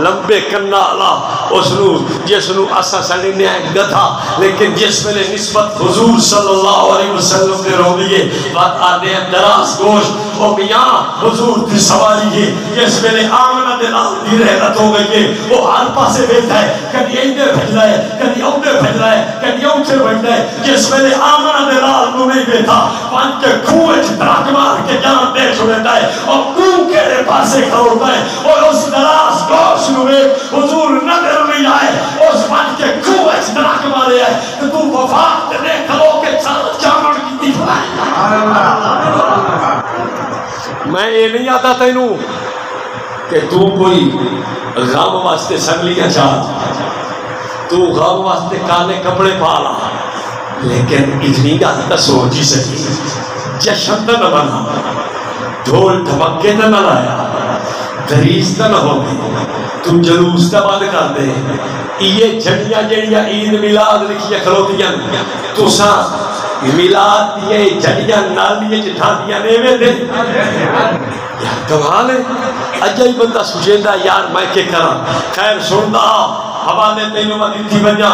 لمبے کرنا اللہ اس نو جس نو اسا سڑی نے گدھا لیکن جس میں نسبت حضور صلی اللہ علیہ وسلم نے رو دیئے بات آدھے ہیں دراز گوشت وہ میاں حضور کی سواری ہے جس میں آمنہ دلال دی رحلت ہو گئی ہے وہ ہر پاسے بیٹھا ہے کدی ایندے بھج رہا ہے کدی اوندے بھج رہا ہے کدی اوندے بھج رہا ہے جس میں آمنہ دلال کو نہیں بیٹھا پانچ کے کھوئے چتراک مار کے جان دے چھوڑتا ہے اور کون کے پاسے کھڑوتا ہے اور اس دراز گوشت حضور نظر نہیں آئے اس من کے کھوئے چتراک مارے آئے کہ تو وفات نے کھلو کے چامن کی دیفائی میں یہ نہیں آتا تینوں کہ تو کوئی غم واسطے سنگلیاں چاہ تو غم واسطے کالے کپڑے پالا لیکن اتنی گا تا سوچی سکی جشن تا نہ بنا ڈھول دھمکے تا نہ لایا دریس تا نہ ہوگی تم جلوس تا بند کر دے یہ جھڑیاں جڑیاں عید میلاد لکھیا کھلوتیاں تو سا میلاد دیئے جھڑیاں نالیے جٹھا دیا نیوے دے یار کمال ہے اجائی بندہ سجیندہ یار میں کے کرا خیر سندہ حوالے تینوں میں دیتی بنیا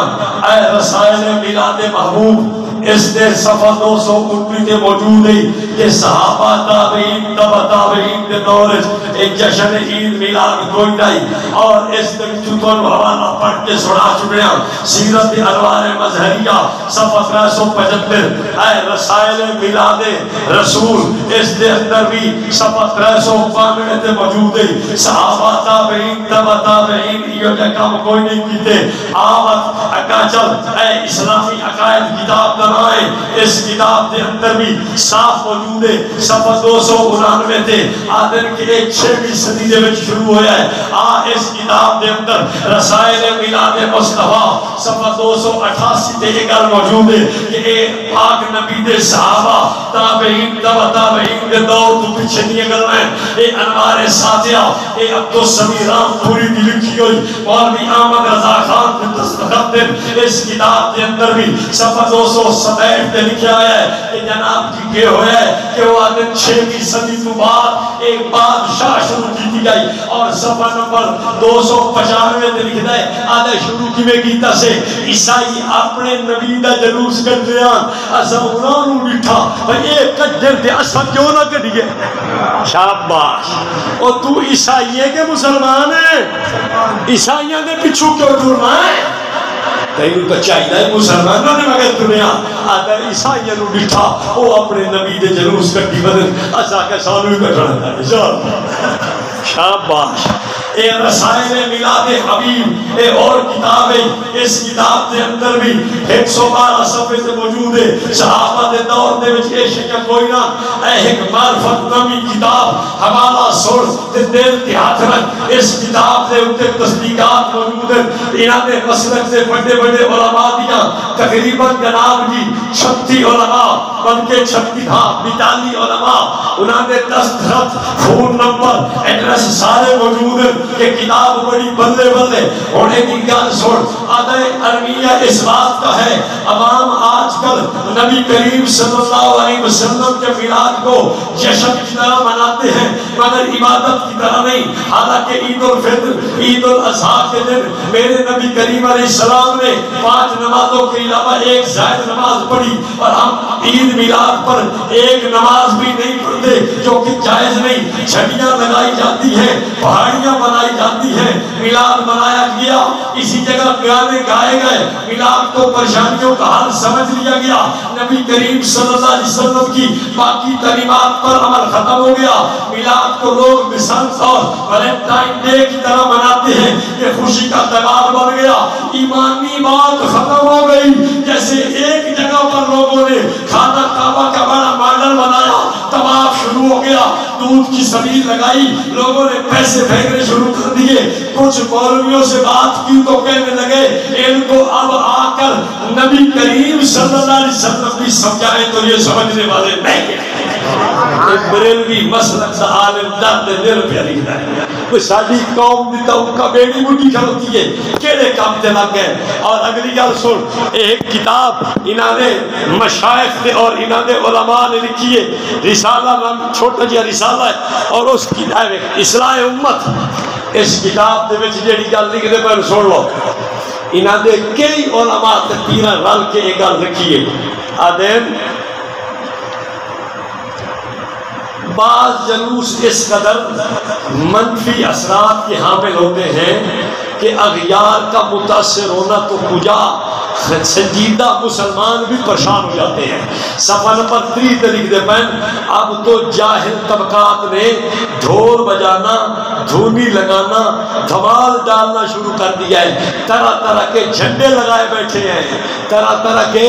اے رسائل میلاد محبوب اس نے صفحہ 219 تے موجود ہے کہ صحابہ تابعین تبع تابعین کے دور ایک جشن عید میلاد کوئی نہیں اور اس نے چوتون حوالہ پڑھ کے سنا چکے ہیں سیرت انوار مظہریہ صفحہ 375 اے رسائل میلاد رسول اس نے اندر بھی صفحہ 392 تے موجود ہے صحابہ تابعین تبع تابعین یہ کام کوئی نہیں کیتے آمد اکا چل اے اسلامی عقائد کتاب بنائے اس کتاب کے اندر بھی صاف موجود ہے صفحہ 299 تے آدن کے ایک 6ویں صدی دے وچ شروع ہویا ہے اس کتاب کے اندر رسائل میلاد مصطفیٰ صفحہ 288 تے یہ گل موجود ہے کہ اے پاک نبی دے صحابہ تابعین تبع تابعین کے دور تو پیچھے نہیں گل میں اے انوار ساتھیہ اے عبدالسمیع رام پوری دی لکھی ہوئی مولوی احمد رضا خان کے دستخط اس کتاب کے اندر بھی صفحہ 267 تے لکھا ہے کہ جناب جی کے ہوئے ہے کہ وہ آدھے 6ویں صدی تو بعد ایک بادشاہ شروع کی گئی اور صفحہ نمبر 295 تے لکھتا ہے آدھے شروع کی میں کیتا سے عیسائی اپنے نبی دا جلوس کر دیا اسا انہوں نے بٹھا بھئی ایک کجر دے اسا کیوں نہ کریے شاباش اور تو عیسائی ہے کہ مسلمان ہے عیسائیاں دے پچھو کیوں ڈورنا ہے تینوں تو چاہیے مسلمانوں نے مگر دنیا آدھر عیسائیوں نے بٹھا وہ اپنے نبی دے جلوس کرتی بدل اسا کے سالوی کٹھانا ہے شاباش اے رسائل میلاد حبیب اے اور کتابیں اس کتاب کے اندر بھی 112 صفحے سے موجود ہے صحابہ دے دور دے وچ اے شکا کوئی نہ اے ایک معرفت نامی کتاب حوالہ سورس تے دل کے ہاتھ رکھ اس کتاب دے اوپر تصدیقات موجود ہیں انہاں دے مسلک سے بڑے بڑے علماء دیاں تقریباً جناب جی 36 علماء بلکہ 36 42 علماء انہاں دے دستخط فون نمبر ایڈریس سارے موجود ہیں کہ کتاب بڑی بلے بلے ہونے کی گل سن آدھے ارمیہ اس بات کا ہے عوام آج کل نبی کریم صلی اللہ علیہ وسلم کے میلاد کو جشن کی طرح مناتے ہیں مگر عبادت کی طرح نہیں حالانکہ عید الفطر عید الاضحیٰ کے دن میرے نبی کریم علیہ السلام نے 5 نمازوں کی علاوہ ایک زائد نماز پڑھی، اور ہم عید میلاد پر ایک نماز بھی نہیں پڑھتے جو کہ جائز نہیں۔ چھڑیاں لگائی جاتی ہیں، پہاڑیاں بنائی جاتی ہیں، میلاد منایا گیا، اسی جگہ گانے گائے گئے، میلاد کو پریشانیوں کا حل سمجھ لیا گیا، نبی کریم صلی اللہ علیہ وسلم کی باقی تعلیمات پر عمل ختم ہو گیا۔ میلاد کو لوگ بسنت اور ویلنٹائن ڈے کی طرح مناتے ہیں، یہ خوشی کا تہوار بن گیا۔ ایمانی بات ختم ہو گئی، جیسے ایک جگہ پر لوگوں نے خانہ کعبہ کا بڑا ماڈل بنایا، طواف شروع ہو گیا، دودھ کی سبیل لگائی، لوگوں نے پیسے پھینکنے شروع کر دیے۔ کچھ مولویوں سے بات کی تو کہنے لگے ان کو اب آ کر نبی کریم صلی اللہ علیہ وسلم بھی سمجھائے تو یہ سمجھنے والے نہیں ہیں۔ بریلوی مسلک سے عالم درد دل پہ لکھتا ہے، کوئی ساری قوم دی تو ان کا بیڑی بڑی کھڑوتی ہے، کیڑے کام تے لگ گئے۔ اور اگلی گل سن، ایک کتاب انہوں نے مشائخ نے اور انہوں نے علماء نے لکھی ہے، رسالہ نام چھوٹا جہا رسالہ ہے، اور اس کی اصلاح امت، اس کتاب دے وچ جیڑی گل لکھ دے میں سن لو، انہوں نے کئی علماء تے پیراں رل کے ایک گل لکھی ہے، آدم بعض جلوس اس قدر منفی اثرات کے حامل ہوتے ہیں کہ اغیار کا متاثر ہونا تو کجا، سنجیدہ مسلمان بھی پریشان ہو جاتے ہیں۔ صفحہ نمبر 3 لکھ دے پین، اب تو جاہل طبقات نے ڈھول بجانا، دھونی لگانا، دھمال ڈالنا شروع کر دیا ہے، طرح طرح کے جھنڈے لگائے بیٹھے ہیں، طرح طرح کے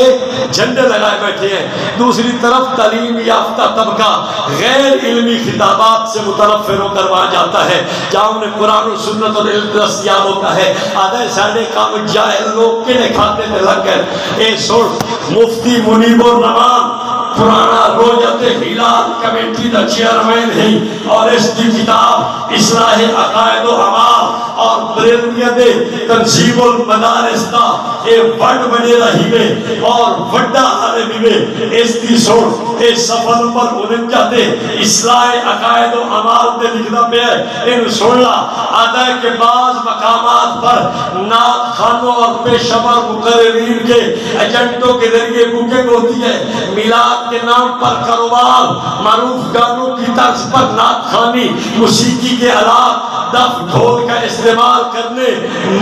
جھنڈے لگائے بیٹھے ہیں۔ دوسری طرف تعلیم یافتہ طبقہ غیر علمی خطابات سے متنفر ہو کر وہاں جاتا ہے جہاں انہیں قرآن و سنت اور علم دستیاب ہوتا ہے۔ آدھے ساڑھے کام جاہل لوگ کے کھاتے میں لگ گئے۔ اے سن، مفتی منیب الرحمان پرانا روجت ہلال کمیٹی دا چیئرمین ہے، اور اس کی کتاب اصلاح عقائد و اعمال اور بریلویہ دے تنظیم المدارس دا اے بڑھ بڑے رہی میں اور بڑا عالمی میں اس کی سن، اس صفحہ نمبر 49 دے اصلاح عقائد و اعمال دے لکھنا پہ ہے، ان سنلا آدھا ہے کہ بعض مقامات پر نعت خانوں اور پیشہ ور مقررین کے ایجنٹوں کے ذریعے بکنگ ہوتی ہے، میلاد کے نام پر کاروبار، معروف گانوں کی طرز پر نعت خوانی، موسیقی کے آلات، دف ڈھول کا استعمال کرنے،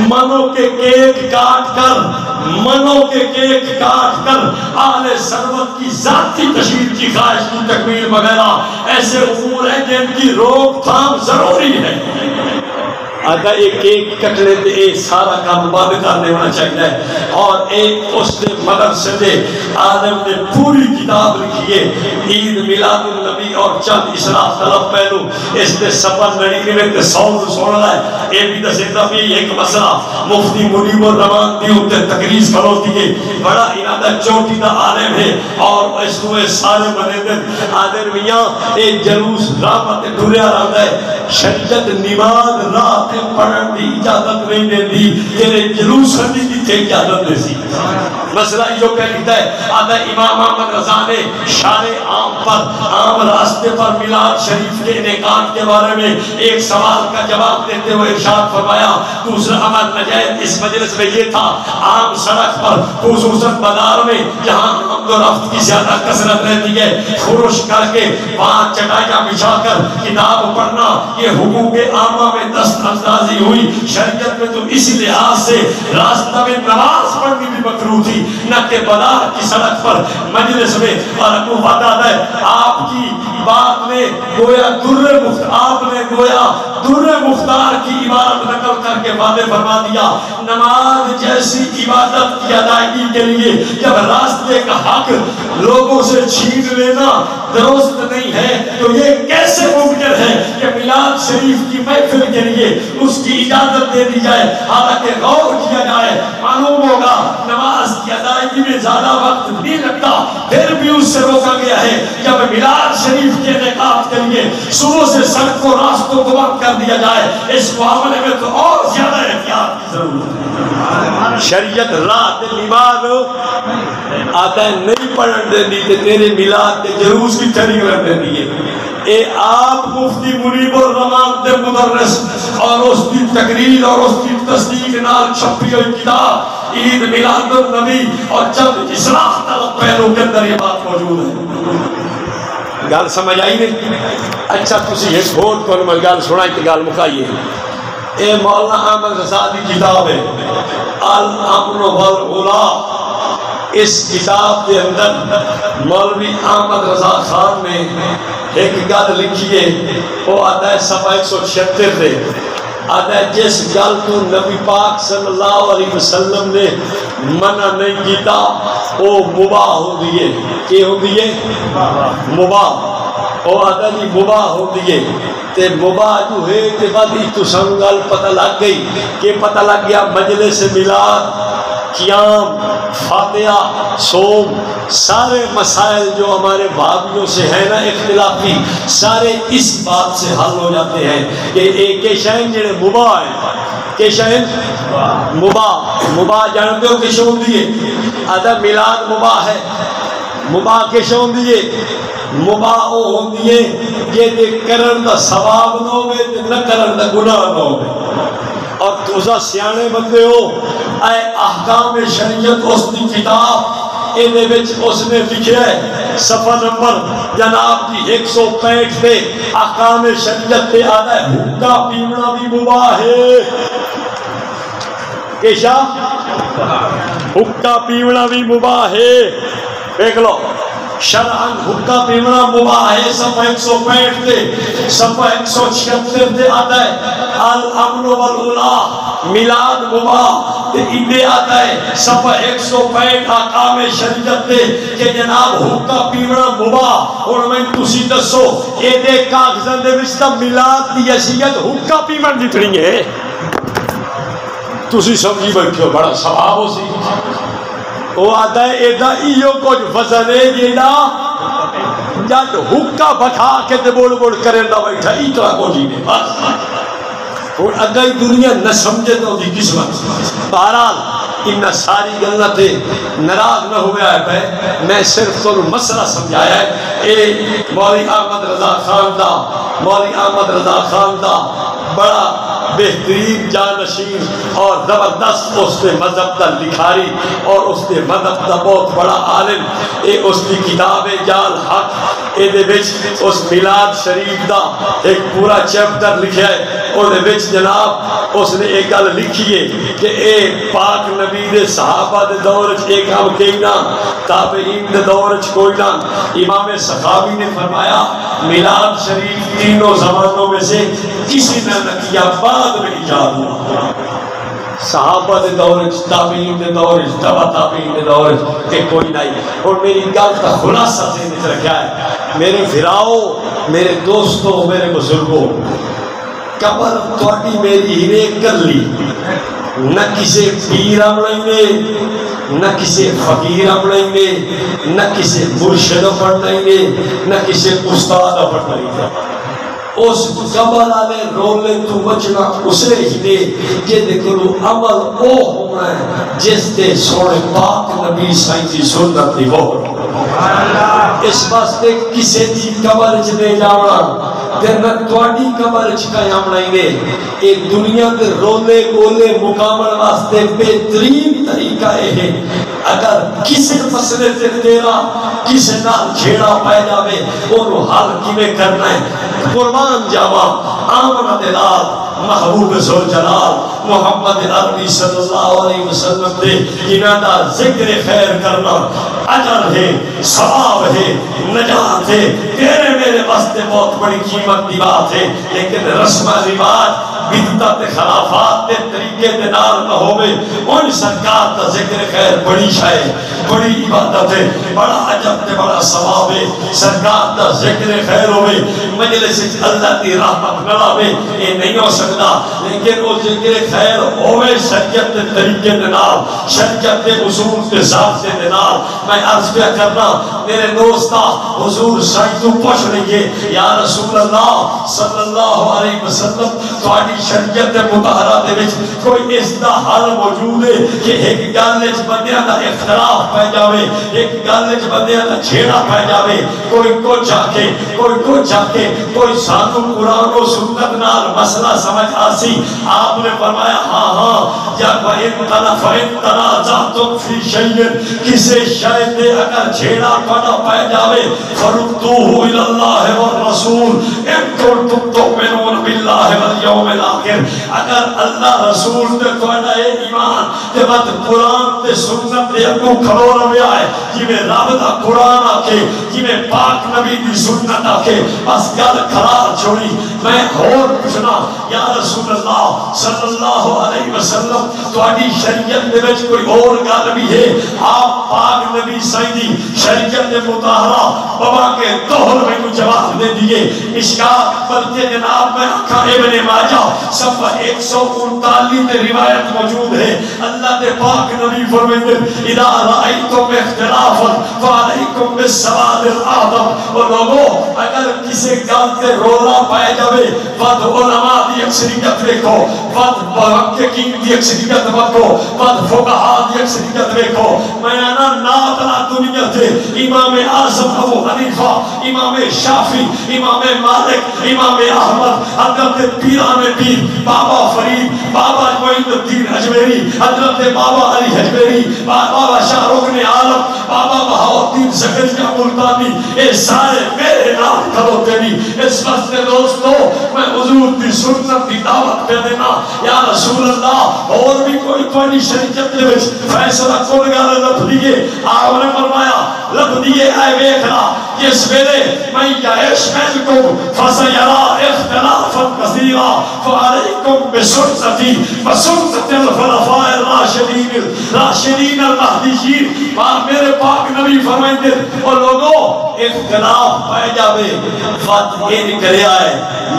منوں کے کیک کاٹ کر اہل ثروت کی ذاتی تشہیر کی خواہش کی تکمیل وغیرہ ایسے امور ہیں جن کی روک تھام ضروری ہے۔ آدھا ایک کیک کٹنے دے ایک سارا کام بند کرنے ہونا چاہیے، اور ایک اس نے مدرسے دے آدم نے پوری کتاب لکھی ہے، عید میلاد النبی اور چند اصلاح طلب پہلو، اس نے سفر نڑی میں تے سون سوڑا ہے۔ اے بھی دسیتا بھی ایک مسئلہ مفتی منیب الرحمان دی ہوتے تقریز کھڑوتی ہے، بڑا ارادہ چوٹی دا عالم ہے، اور اس کو سارے بنے دن آدم میاں ایک جلوس رابط ڈھوریا رہا ہے، شریعت نماز رات پڑھن دی اجازت نہیں دے دی، تیرے جلوس ہنی کی تھے اجازت دے سی۔ مسئلہ جو کہ لکھتا ہے، آدھا امام احمد رضا نے شارع عام پر عام راستے پر میلاد شریف کے انعقاد کے بارے میں ایک سوال کا جواب دیتے ہوئے ارشاد فرمایا، دوسرا عمل نجائز اس مجلس میں یہ تھا، عام سڑک پر خصوصاً بازار میں جہاں حمد و رفت کی زیادہ کثرت رہتی ہے، خروش کر کے وہاں چٹائیاں بچھا کر کتاب پڑھنا یہ حقوق عامہ میں دست اندازی ہوئی۔ شریعت میں تو اس لحاظ سے راستہ میں نماز پڑھنی بھی مکروہ تھی، نہ کہ بازار کی سڑک پر مجلس میں۔ اور ابو وعدہ ہے آپ کی بات نے گویا در مختار کی عبارت نقل کر کے وعدے فرما دیا، نماز جیسی عبادت کی ادائیگی کے لیے جب راستے کا حق لوگوں سے چھین لینا درست نہیں ہے تو یہ کیسے ممکن ہے کہ میلاد شریف کی محفل کے لیے اس کی اجازت دے دی جائے؟ حالانکہ غور کیا جائے معلوم ہوگا نماز کی ادائیگی میں زیادہ وقت نہیں لگتا، پھر بھی اس سے روکا گیا ہے۔ جب میلاد شریف کے انعقاد کے لیے صبح سے سڑکوں راستوں کو بند کر دیا جائے، اس معاملے میں تو اور زیادہ احتیاط کی ضرورت ہے۔ شریعت رات نماز آتا ہے نہیں پڑھن دینی تے تیرے میلاد کے جلوس کی چڑی کر دینی ہے۔ اے آپ مفتی منیب الرحمان دے مدرس اور اس کی تقریر اور اس کی تصدیق نال چھپی ہوئی کتاب عید میلاد النبی، اور جب اصلاح طلب پہلو کے اندر یہ بات موجود ہے. گل سمجھ آئی نہیں؟ اچھا تسی ایک بہت کو میں گل سنائی تو گل مکائیے. اے مولانا احمد رضا دی کتاب ہے الامن والعلا. اس کتاب کے اندر مولوی احمد رضا خان نے ایک گل لکھی ہے، وہ آتا ہے صفحہ 176 سے، آتا ہے جس گل تو نبی پاک صلی اللہ علیہ وسلم نے منع نہیں کیتا وہ مباح ہو دیئے. کہ ہو دیئے؟ مباح. وہ آتا جی مباح ہو دیئے. تے مباح جو ہے تے بعد تو سنگل پتہ لگ گئی کہ پتہ لگ گیا مجلس میلاد، قیام، فاتحہ، صوم، سارے مسائل جو ہمارے بھائیوں سے ہیں نا اختلافی، سارے اس بات سے حل ہو جاتے ہیں کہ ایک شہن جڑے مباح ہیں. کہ شہن مباح. مباح جانتے ہو کہ شون دیئے آدھا میلاد مباح ہے. مباح کے شون دیئے مباح او ہون دیئے یہ دے کرن دا ثواب نہ ہوئے تے نہ کرن دا گناہ نہ ہوئے. اور توزہ سیانے بندے ہو اے احکام شریعت اس دی کتاب ایدے وچ اس نے لکھیا ہے صفحہ نمبر جناب جی 165 پہ احکام شریعت پہ آدھا ہے حکا پیمنا بھی مباح ہے. کیشا حکا پیمنا بھی مباح ہے. دیکھ لو شرعن حکا پیمنا مباح ہے. صفحہ 165 پہ صفحہ 176 پہ آتا ہے الامن والعلا میلاد مباح. ادھے آتا ہے صفحہ 165 احکام شریعت پہ کہ جناب حکا پیمنا مباح. اور میں تسی دسو ادھے کاغذن دے وچ تا میلاد دی حیثیت حکا پیمن جتنی ہے. تسی سمجھی بیٹھے ہو بڑا ثواب ہو سی. وہ آتا ہے ایدہ ایو کچھ فضل ہے جیدہ جد حکا بکھا کے تے بول بول کرے نہ بیٹھا اتنا کو جی نے بس. اور اگر دنیا نہ سمجھے تو دی قسمت. بہرحال ان ساری گلنا تے ناراض نہ ہوئے آئے پہ میں صرف تو مسئلہ سمجھایا ہے. اے مولوی احمد رضا خان دا مولوی احمد رضا خان دا بڑا بہترین جانشین اور زبردست اس نے مذہب دا لکھاری اور اس نے مذہب دا بہت بڑا عالم. اے اس کی کتاب جال حق اے دے وچ اس میلاد شریف دا ایک پورا چیپٹر لکھا ہے. اور دے وچ جناب اس نے ایک گل لکھی ہے کہ اے پاک نبی دے صحابہ دے دور وچ ایک ہم کہنا تابعین دے دور وچ کوئی نہ. امام سخاوی نے فرمایا میلاد شریف تینوں زمانوں میں سے کسی نے نہ کیا بعد میں ایجاد ہوا. صحابہ دے دور تابعین دے دور تبع تابعین دے دور کہ کوئی نہیں. اور میری گل کا خلاصہ سے نکل رکھا ہے میرے بھراؤ میرے دوستوں میرے بزرگوں قبر تھوڑی میری ہرے کر لی. نہ کسی پیر امڑیں گے نہ کسی فقیر امڑیں گے نہ کسی مرشد پڑھیں گے نہ کسی استاد پڑھیں گے. اس قبر آلے رولے تو بچنا اسے ہی دے کہ دیکھو عمل او ہونا ہے جس دے سوڑے پاک نبی سائیں دی سنت دی وہ. اس واسطے کسی دی قبر چلے جاونا تے نہ تواڈی قبر چ قیام نہیں گے. ایک دنیا دے رولے گولے مکمل واسطے بہترین طریقہ ہے اگر کسی مسئلے تے تیرا کسی نال چھیڑا پہ جاوے اونوں حل کیویں کرنا ہے. قربان جاوا آمنہ دلال محبوب ذوالجلال محمد عربی صلی اللہ علیہ وسلم دے انہاں دا ذکر خیر کرنا اجر ہے ثواب ہے نجات ہے. تیرے میرے واسطے بہت بڑی قیمت دی بات ہے. لیکن رسم رواج بدعت خرافات دے طریقے دے نال نہ ہوے. ان سرکار دا ذکر خیر بڑی شے بڑی عبادت ہے بڑا عجب تے بڑا ثواب ہے. سرکار دا ذکر خیر ہوے مجلس اللہ دی رحمت ملاوے یہ نہیں ہو سکتا. لیکن وہ ذکر خیر ہوے شریعت دے طریقے دے نال شریعت دے اصول کے ضابطے دے نال. میں عرض کیا کرنا میرے دوستا حضور سائیں تو پوچھ لیے یا رسول اللہ صلی اللہ علیہ وسلم تواڈی شریعت مطہرہ دے وچ کوئی اس دا حل موجود ہے کہ ایک گل وچ بندیاں دا اختلاف پہ جاوے، ایک گل وچ بندیاں دا چھیڑا پہ جاوے، کوئی کچھ آکے کوئی سانو قرآن و سنت نال مسئلہ سمجھ آسی. آپ نے فرمایا ہاں یا فَإِن تَنَازَعْتُمْ فِي شَيْءٍ کسے شے تے اگر چھیڑا پڑا پہ جاوے فَرُدُّوهُ إِلَى اللَّهِ وَالرَّسُولِ إِن كُنتُمْ تُؤْمِنُونَ بِاللَّهِ وَالْيَوْمِ الْآخِرِ. اگر اللہ رسول تے تہاڈا ایمان تے مت قرآن تے سنت دے اگوں کھڑو رہیا ہے جویں رب دا قرآن آکے جویں پاک نبی دی سنت آکے بس گل قرار چھوڑی. میں اور پوچھنا یا رسول اللہ صلی اللہ علیہ وسلم تہاڈی شریعت دے وچ کوئی اور گل بھی ہے؟ آپ پاک نبی سائیں دی شریعت مطہرہ بابا کے توہر میں جواب دے دیے. مشکات بلکہ جناب میں ابن ماجہ صفحہ 139 تے روایت موجود ہے. اللہ دے پاک نبی فرماتے اذا رأیتم اختلافا فعلیکم بالسواد الاعظم. اور لوگوں اگر کسی گل تے رولا پائے جاوے ود علماء دی اکثریت دیکھو، ود محققین دی اکثریت دیکھو، ود فقہاء دی اکثریت دیکھو. میں ناتنا دنیا تے امام اعظم ابو حنیفہ، امام شافعی، امام مالک، امام احمد، حضرت پیران پیر بابا فرید، بابا معین الدین اجمیری، حضرت بابا علی اجمیری، بابا شاہ رکن عالم، بابا بہاؤالدین زکریا ملتانی، اے سارے میرے نام کرو تیری. اس وقت دوستو میں حضور دی سنت دی دعوت پہ دینا یا رسول اللہ اور بھی کوئی تھوڑی شریعت دے وچ فیصلہ کون گل لب دیے. آپ نے فرمایا لب دیے اے ویکھنا جس ویلے میں یعش منکم فسیرا اختلافا کثیرا فعلیکم بسنتی وسنت الخلفاء الراشدین المہدیین. میرے پاک نبی فرمائیں اور لوگوں اختلاف پائے جاوے وقت یہ نکلے آئے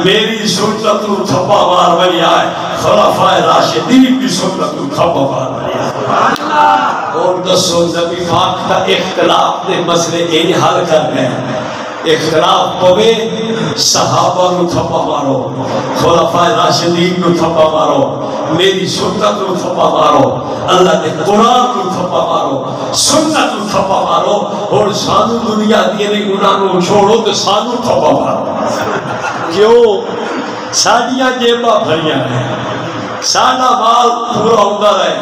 میری سنت نو تھپا مار بنی آئے خلفاء راشدین کی سنت نو تھپا مار بنی آئے. اور دسو نبی پاک کا اختلاف دے مسئلے یہ حل کر رہے ہیں. اختلاف پوے صحابہ نو تھپا مارو، خلفاء راشدین نو تھپا مارو، میری سنت نو تھپا مارو، اللہ دے قرآن نو تھپا مارو، سنت نو تھپا مارو. اور سانو دنیا دیئے نہیں انہاں نو چھوڑو تو سانو تھپا مارو. کیوں؟ ساڑیاں جیبہ بھریاں ہیں، ساڑا مال پورا ہوتا رہے.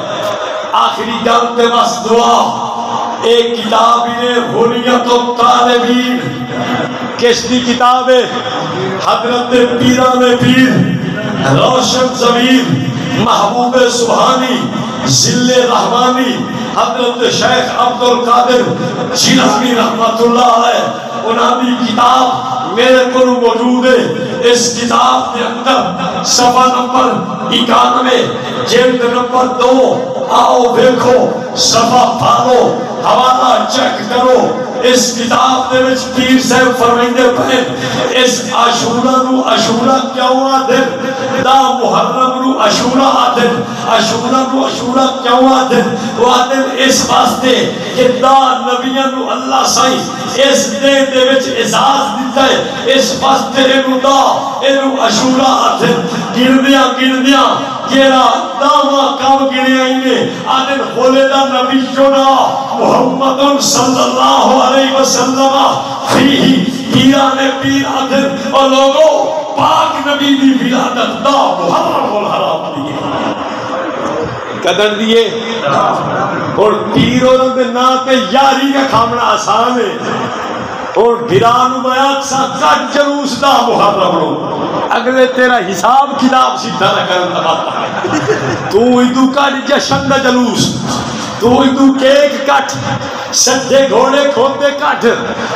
آخری گل تے بس دعا. ایک کتاب ہے حریت الطالبین. کس دی کتاب ہے؟ حضرت پیران پیر روشن ضمیر محبوب سبحانی ذل رحمانی حضرت شیخ عبدالقادر جیلانی رحمت اللہ علیہ انہاں دی کتاب میرے کو موجود ہے. اس کتاب کے اندر صفحہ نمبر 91 جلد نمبر 2 آؤ دیکھو صفحہ پھالو حوالہ چیک کرو. اس کتاب دے وچ پیر صاحب فرمائندے پئے اس عاشورہ نو عاشورہ کیوں آدھے دا محرم نو عاشورہ آدھے عاشورہ نو عاشورہ کیوں آدھے وہ آدھے اس واسطے کہ دا نبیاں نو اللہ سائیں اس دن دے وچ اعزاز دیتا ہے. اس واسطے انو دا انو عاشورہ آدھے گردیاں کیڑا داما کام گرے آئینے آدھن خولے دا نبی جونا محمد صلی اللہ علیہ وسلم فیہی پیران پیر آدھن اور لوگوں پاک نبی دی ولادت دا محرم والحرام دیئے قدر دیئے. اور پیروں دے ناتے یاری کا کھامنا آسان ہے. اور بھرانو بیات سا کٹ جلوس دا محرم رو اگلے تیرا حساب کتاب سیدھا نہ کرن تباتا تو ایدو کٹ جشن دا جلوس تو ایدو کیک کٹ سجھے گھوڑے کھوتے کٹ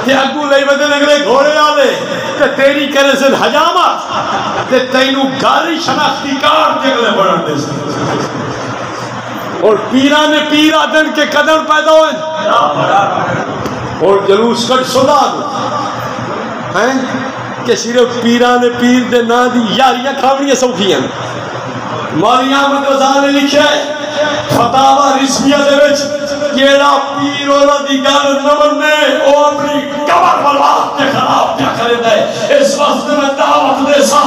تے اگو لئی بدے اگلے گھوڑے آلے تے تیری کرے سے حجامت تے تینو گاری شناختی کار تے اگلے بڑھن دے سے. اور پیران پیر آدن کے قدر پیدا ہوئے اور جلوس کٹ سنا دو ہیں کہ صرف پیران پیر دے نا دی یاریاں کھاوڑیاں سوکھیاں. مولانا احمد رضا نے لکھے فتاوہ رسمیہ دے وچ کیڑا پیر اولا دی گل نہ مننے او اپنی قبر برباد تے خراب کیا کرے دے. اس واسطے میں دعوت دے سا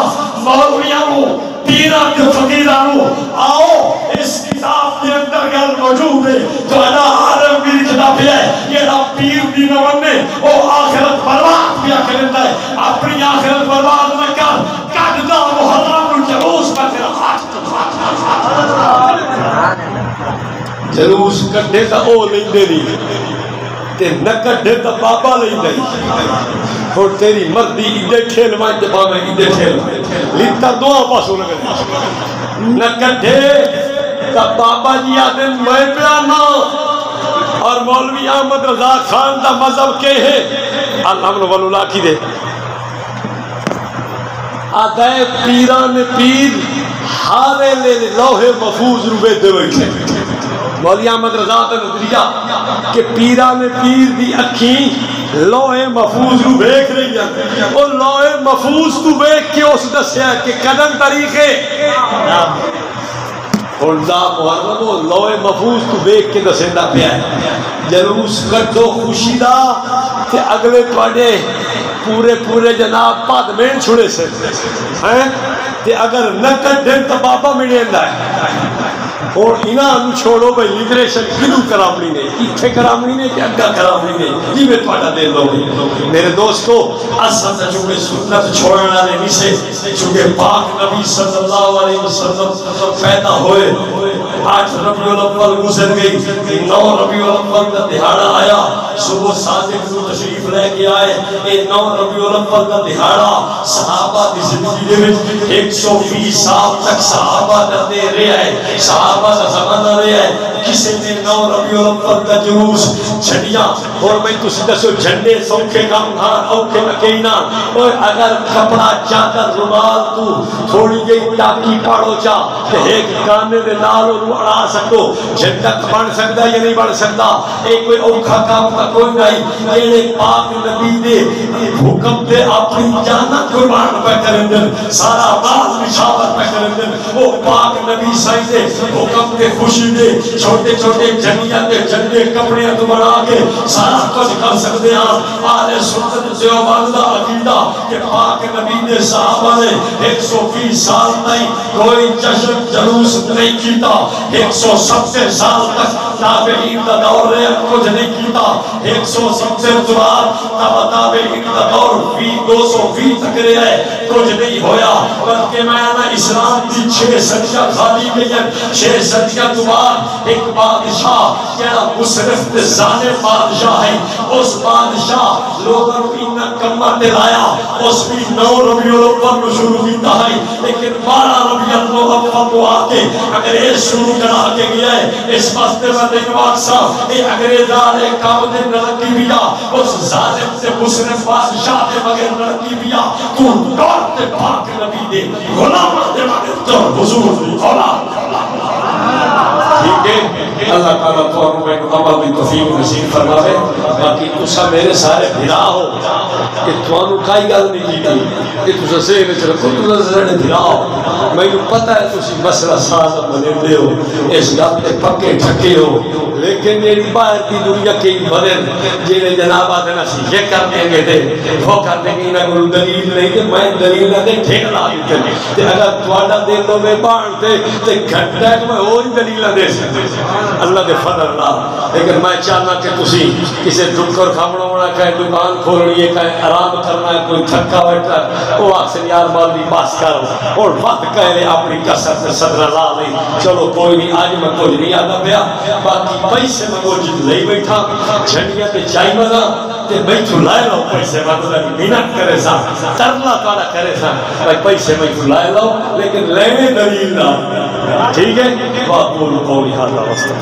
مولویاں نو پیران کے فقیرانوں آؤ اس کتاب کے اندر گل موجود ہے تو اللہ عالم بھی لکھنا پیا ہے یہ نا پیر دی نمنے وہ آخرت برباد کیا کرتا ہے اپنی آخرت برباد نہ کر کٹدا محرم الجلوس پر تیرا ہاتھ جلوس کٹے تا او نہیں دے نہیں تے نہ کٹے تا بابا نہیں دے اور تیری مردی ادھے کھیل مائیں تے بابا ادھے کھیل مائیں لیتا دعا پاسو لگا نہ کٹے تا بابا جی آدھے میں پیانا اور مولوی احمد رضا خان دا مذہب کے ہے الحمد واللہ کی دے آدھے پیران پیر ہارے لے لوہے محفوظ روبے دے بیٹھے مولوی احمد رضا دا نظریہ کہ پیران پیر دی اکھیں لوہے محفوظ رو بیک رہی ہیں اور لوہے محفوظ تو بیک کے اس دسیا کہ قدم طریقے اور دا محرم و لوہے محفوظ تو بیک کے دسیندہ پیا ہے جلوس کٹو خوشی دا کہ اگلے پڑے پورے جناب پاد مین چھوڑے سے ہیں کہ اگر نہ کٹیں تو بابا ملیں ہے اور انہاں چھوڑو بھئی لیبریشن کدو کرامنی نے اتھے کرامنی نے کہ اگا کرامنی نے جی میں پاٹا دے دو میرے دوستو اصل سے چونکہ سنت چھوڑنا نے نیسے چونکہ پاک نبی صلی اللہ علیہ وسلم پیدا ہوئے 8 ربیع الاول گزر گئی 9 ربیع الاول کا دہاڑا آیا صبح صادق کو تشریف لے کے آئے 9 ربیع الاول کا دہاڑا صحابہ دی زندگی میں 120 سال تک صحابہ دے رہے ہیں صحابہ کا زمانہ رہے ہیں کسی نے 9 ربیع الاول کا جلوس چھڑیا اور میں تو سیدھا سو جھنڈے سوکھے کام تھا اوکے مکینہ اور اگر کپڑا چادر رومال تو تھوڑی گئی ٹاکی پاڑو چا کہ ایک گانے دے نال اور اڑا سکو جھنڈا بن سکتا یا نہیں بن سکتا ایک کوئی اوکھا کام کا کوئی نہیں ایک پاک نبی دے حکم دے اپنی جانا قربان پہ کریں دن سارا باز نشاور پہ کریں دن وہ پاک نبی سائی دے حکم دے خوشی دے چھوٹے چھوٹے جنگیاں دے جنگے کپڑے تو بنا کے سارا کچھ کر سکتے ہیں آل سنت دیوبند دا عقیدہ کہ پاک نبی دے صحابہ نے 120 سال نہیں کوئی جشن جلوس نہیں کیتا 170 سال تک تابعین دا دور رہے کچھ نہیں کیتا 170 بعد تابعین دا دور 220 تک رہے ہیں کچھ نہیں ہویا بلکہ میں نا اسلام دی 6 صدیاں خالی گئی ہیں 6 صدیاں تو بعد ایک بادشاہ کیا مصرف تے ظالم بادشاہ ہے اس بادشاہ لوگوں کو انہا کمر تے لایا اس بھی 9 ربیع الاول کو شروع کیتا ہے لیکن 12 ربیع الاول کو آتے انگریز شروع کرا کے گیا ہے اس بستے میں دیکھوات صاحب یہ انگریزان ایک کام دے نرکی بیا اس ظالم تے مصرف بادشاہ تے مگر نرکی بیا تو دور تے پاک نبی دے غلام دے مگر تو حضور دی غلام ٹھیک ہے اللہ تعالیٰ تو انہوں میں عمل بھی توفیق نصیب فرمائے باقی تسا میرے سارے بھرا ہو کہ تو انہوں کائی گل نہیں کی کہ تسا سے میں رکھو تسا سے بھرا ہو میں نے پتہ ہے تسی مسئلہ ساز بنے دے ہو اس گل پہ پکے ٹھکے ہو لیکن میری باہر کی دنیا کے بدن جنہیں جناب آتے نا یہ کر دیں گے دے وہ کر دیں گے انہاں کو دلیل نہیں کہ میں دلیل نہ دیں ٹھیک لا دیتے ہیں اگر توڑا دلوں میں بانتے تو گھنٹہ ہے کہ میں اور دلیل نہ دے سکتے اللہ دے فضل اللہ لیکن میں چاہنا کہ تسی کسی دکر کھامڑا ہونا کہیں دکان کھولنی ہے کہیں آرام کرنا ہے کوئی تھکا بیٹھا ہے وہ آخر یار مالی پاس کرو اور وقت کہہ لے اپنی کسر سے صدر لا لیں چلو کوئی نہیں آج میں کچھ نہیں آدھا پیا باقی پیسے میں کچھ لے بیٹھا جھنڈیاں تے چائی مزا تے بیٹھو لائے لو پیسے میں تو محنت کرے سا ترلا کانا کرے سا پیسے میں تو لائے لو لیکن لینے دلیل نہ ٹھیک ہے باقول قولی حاضر واسطہ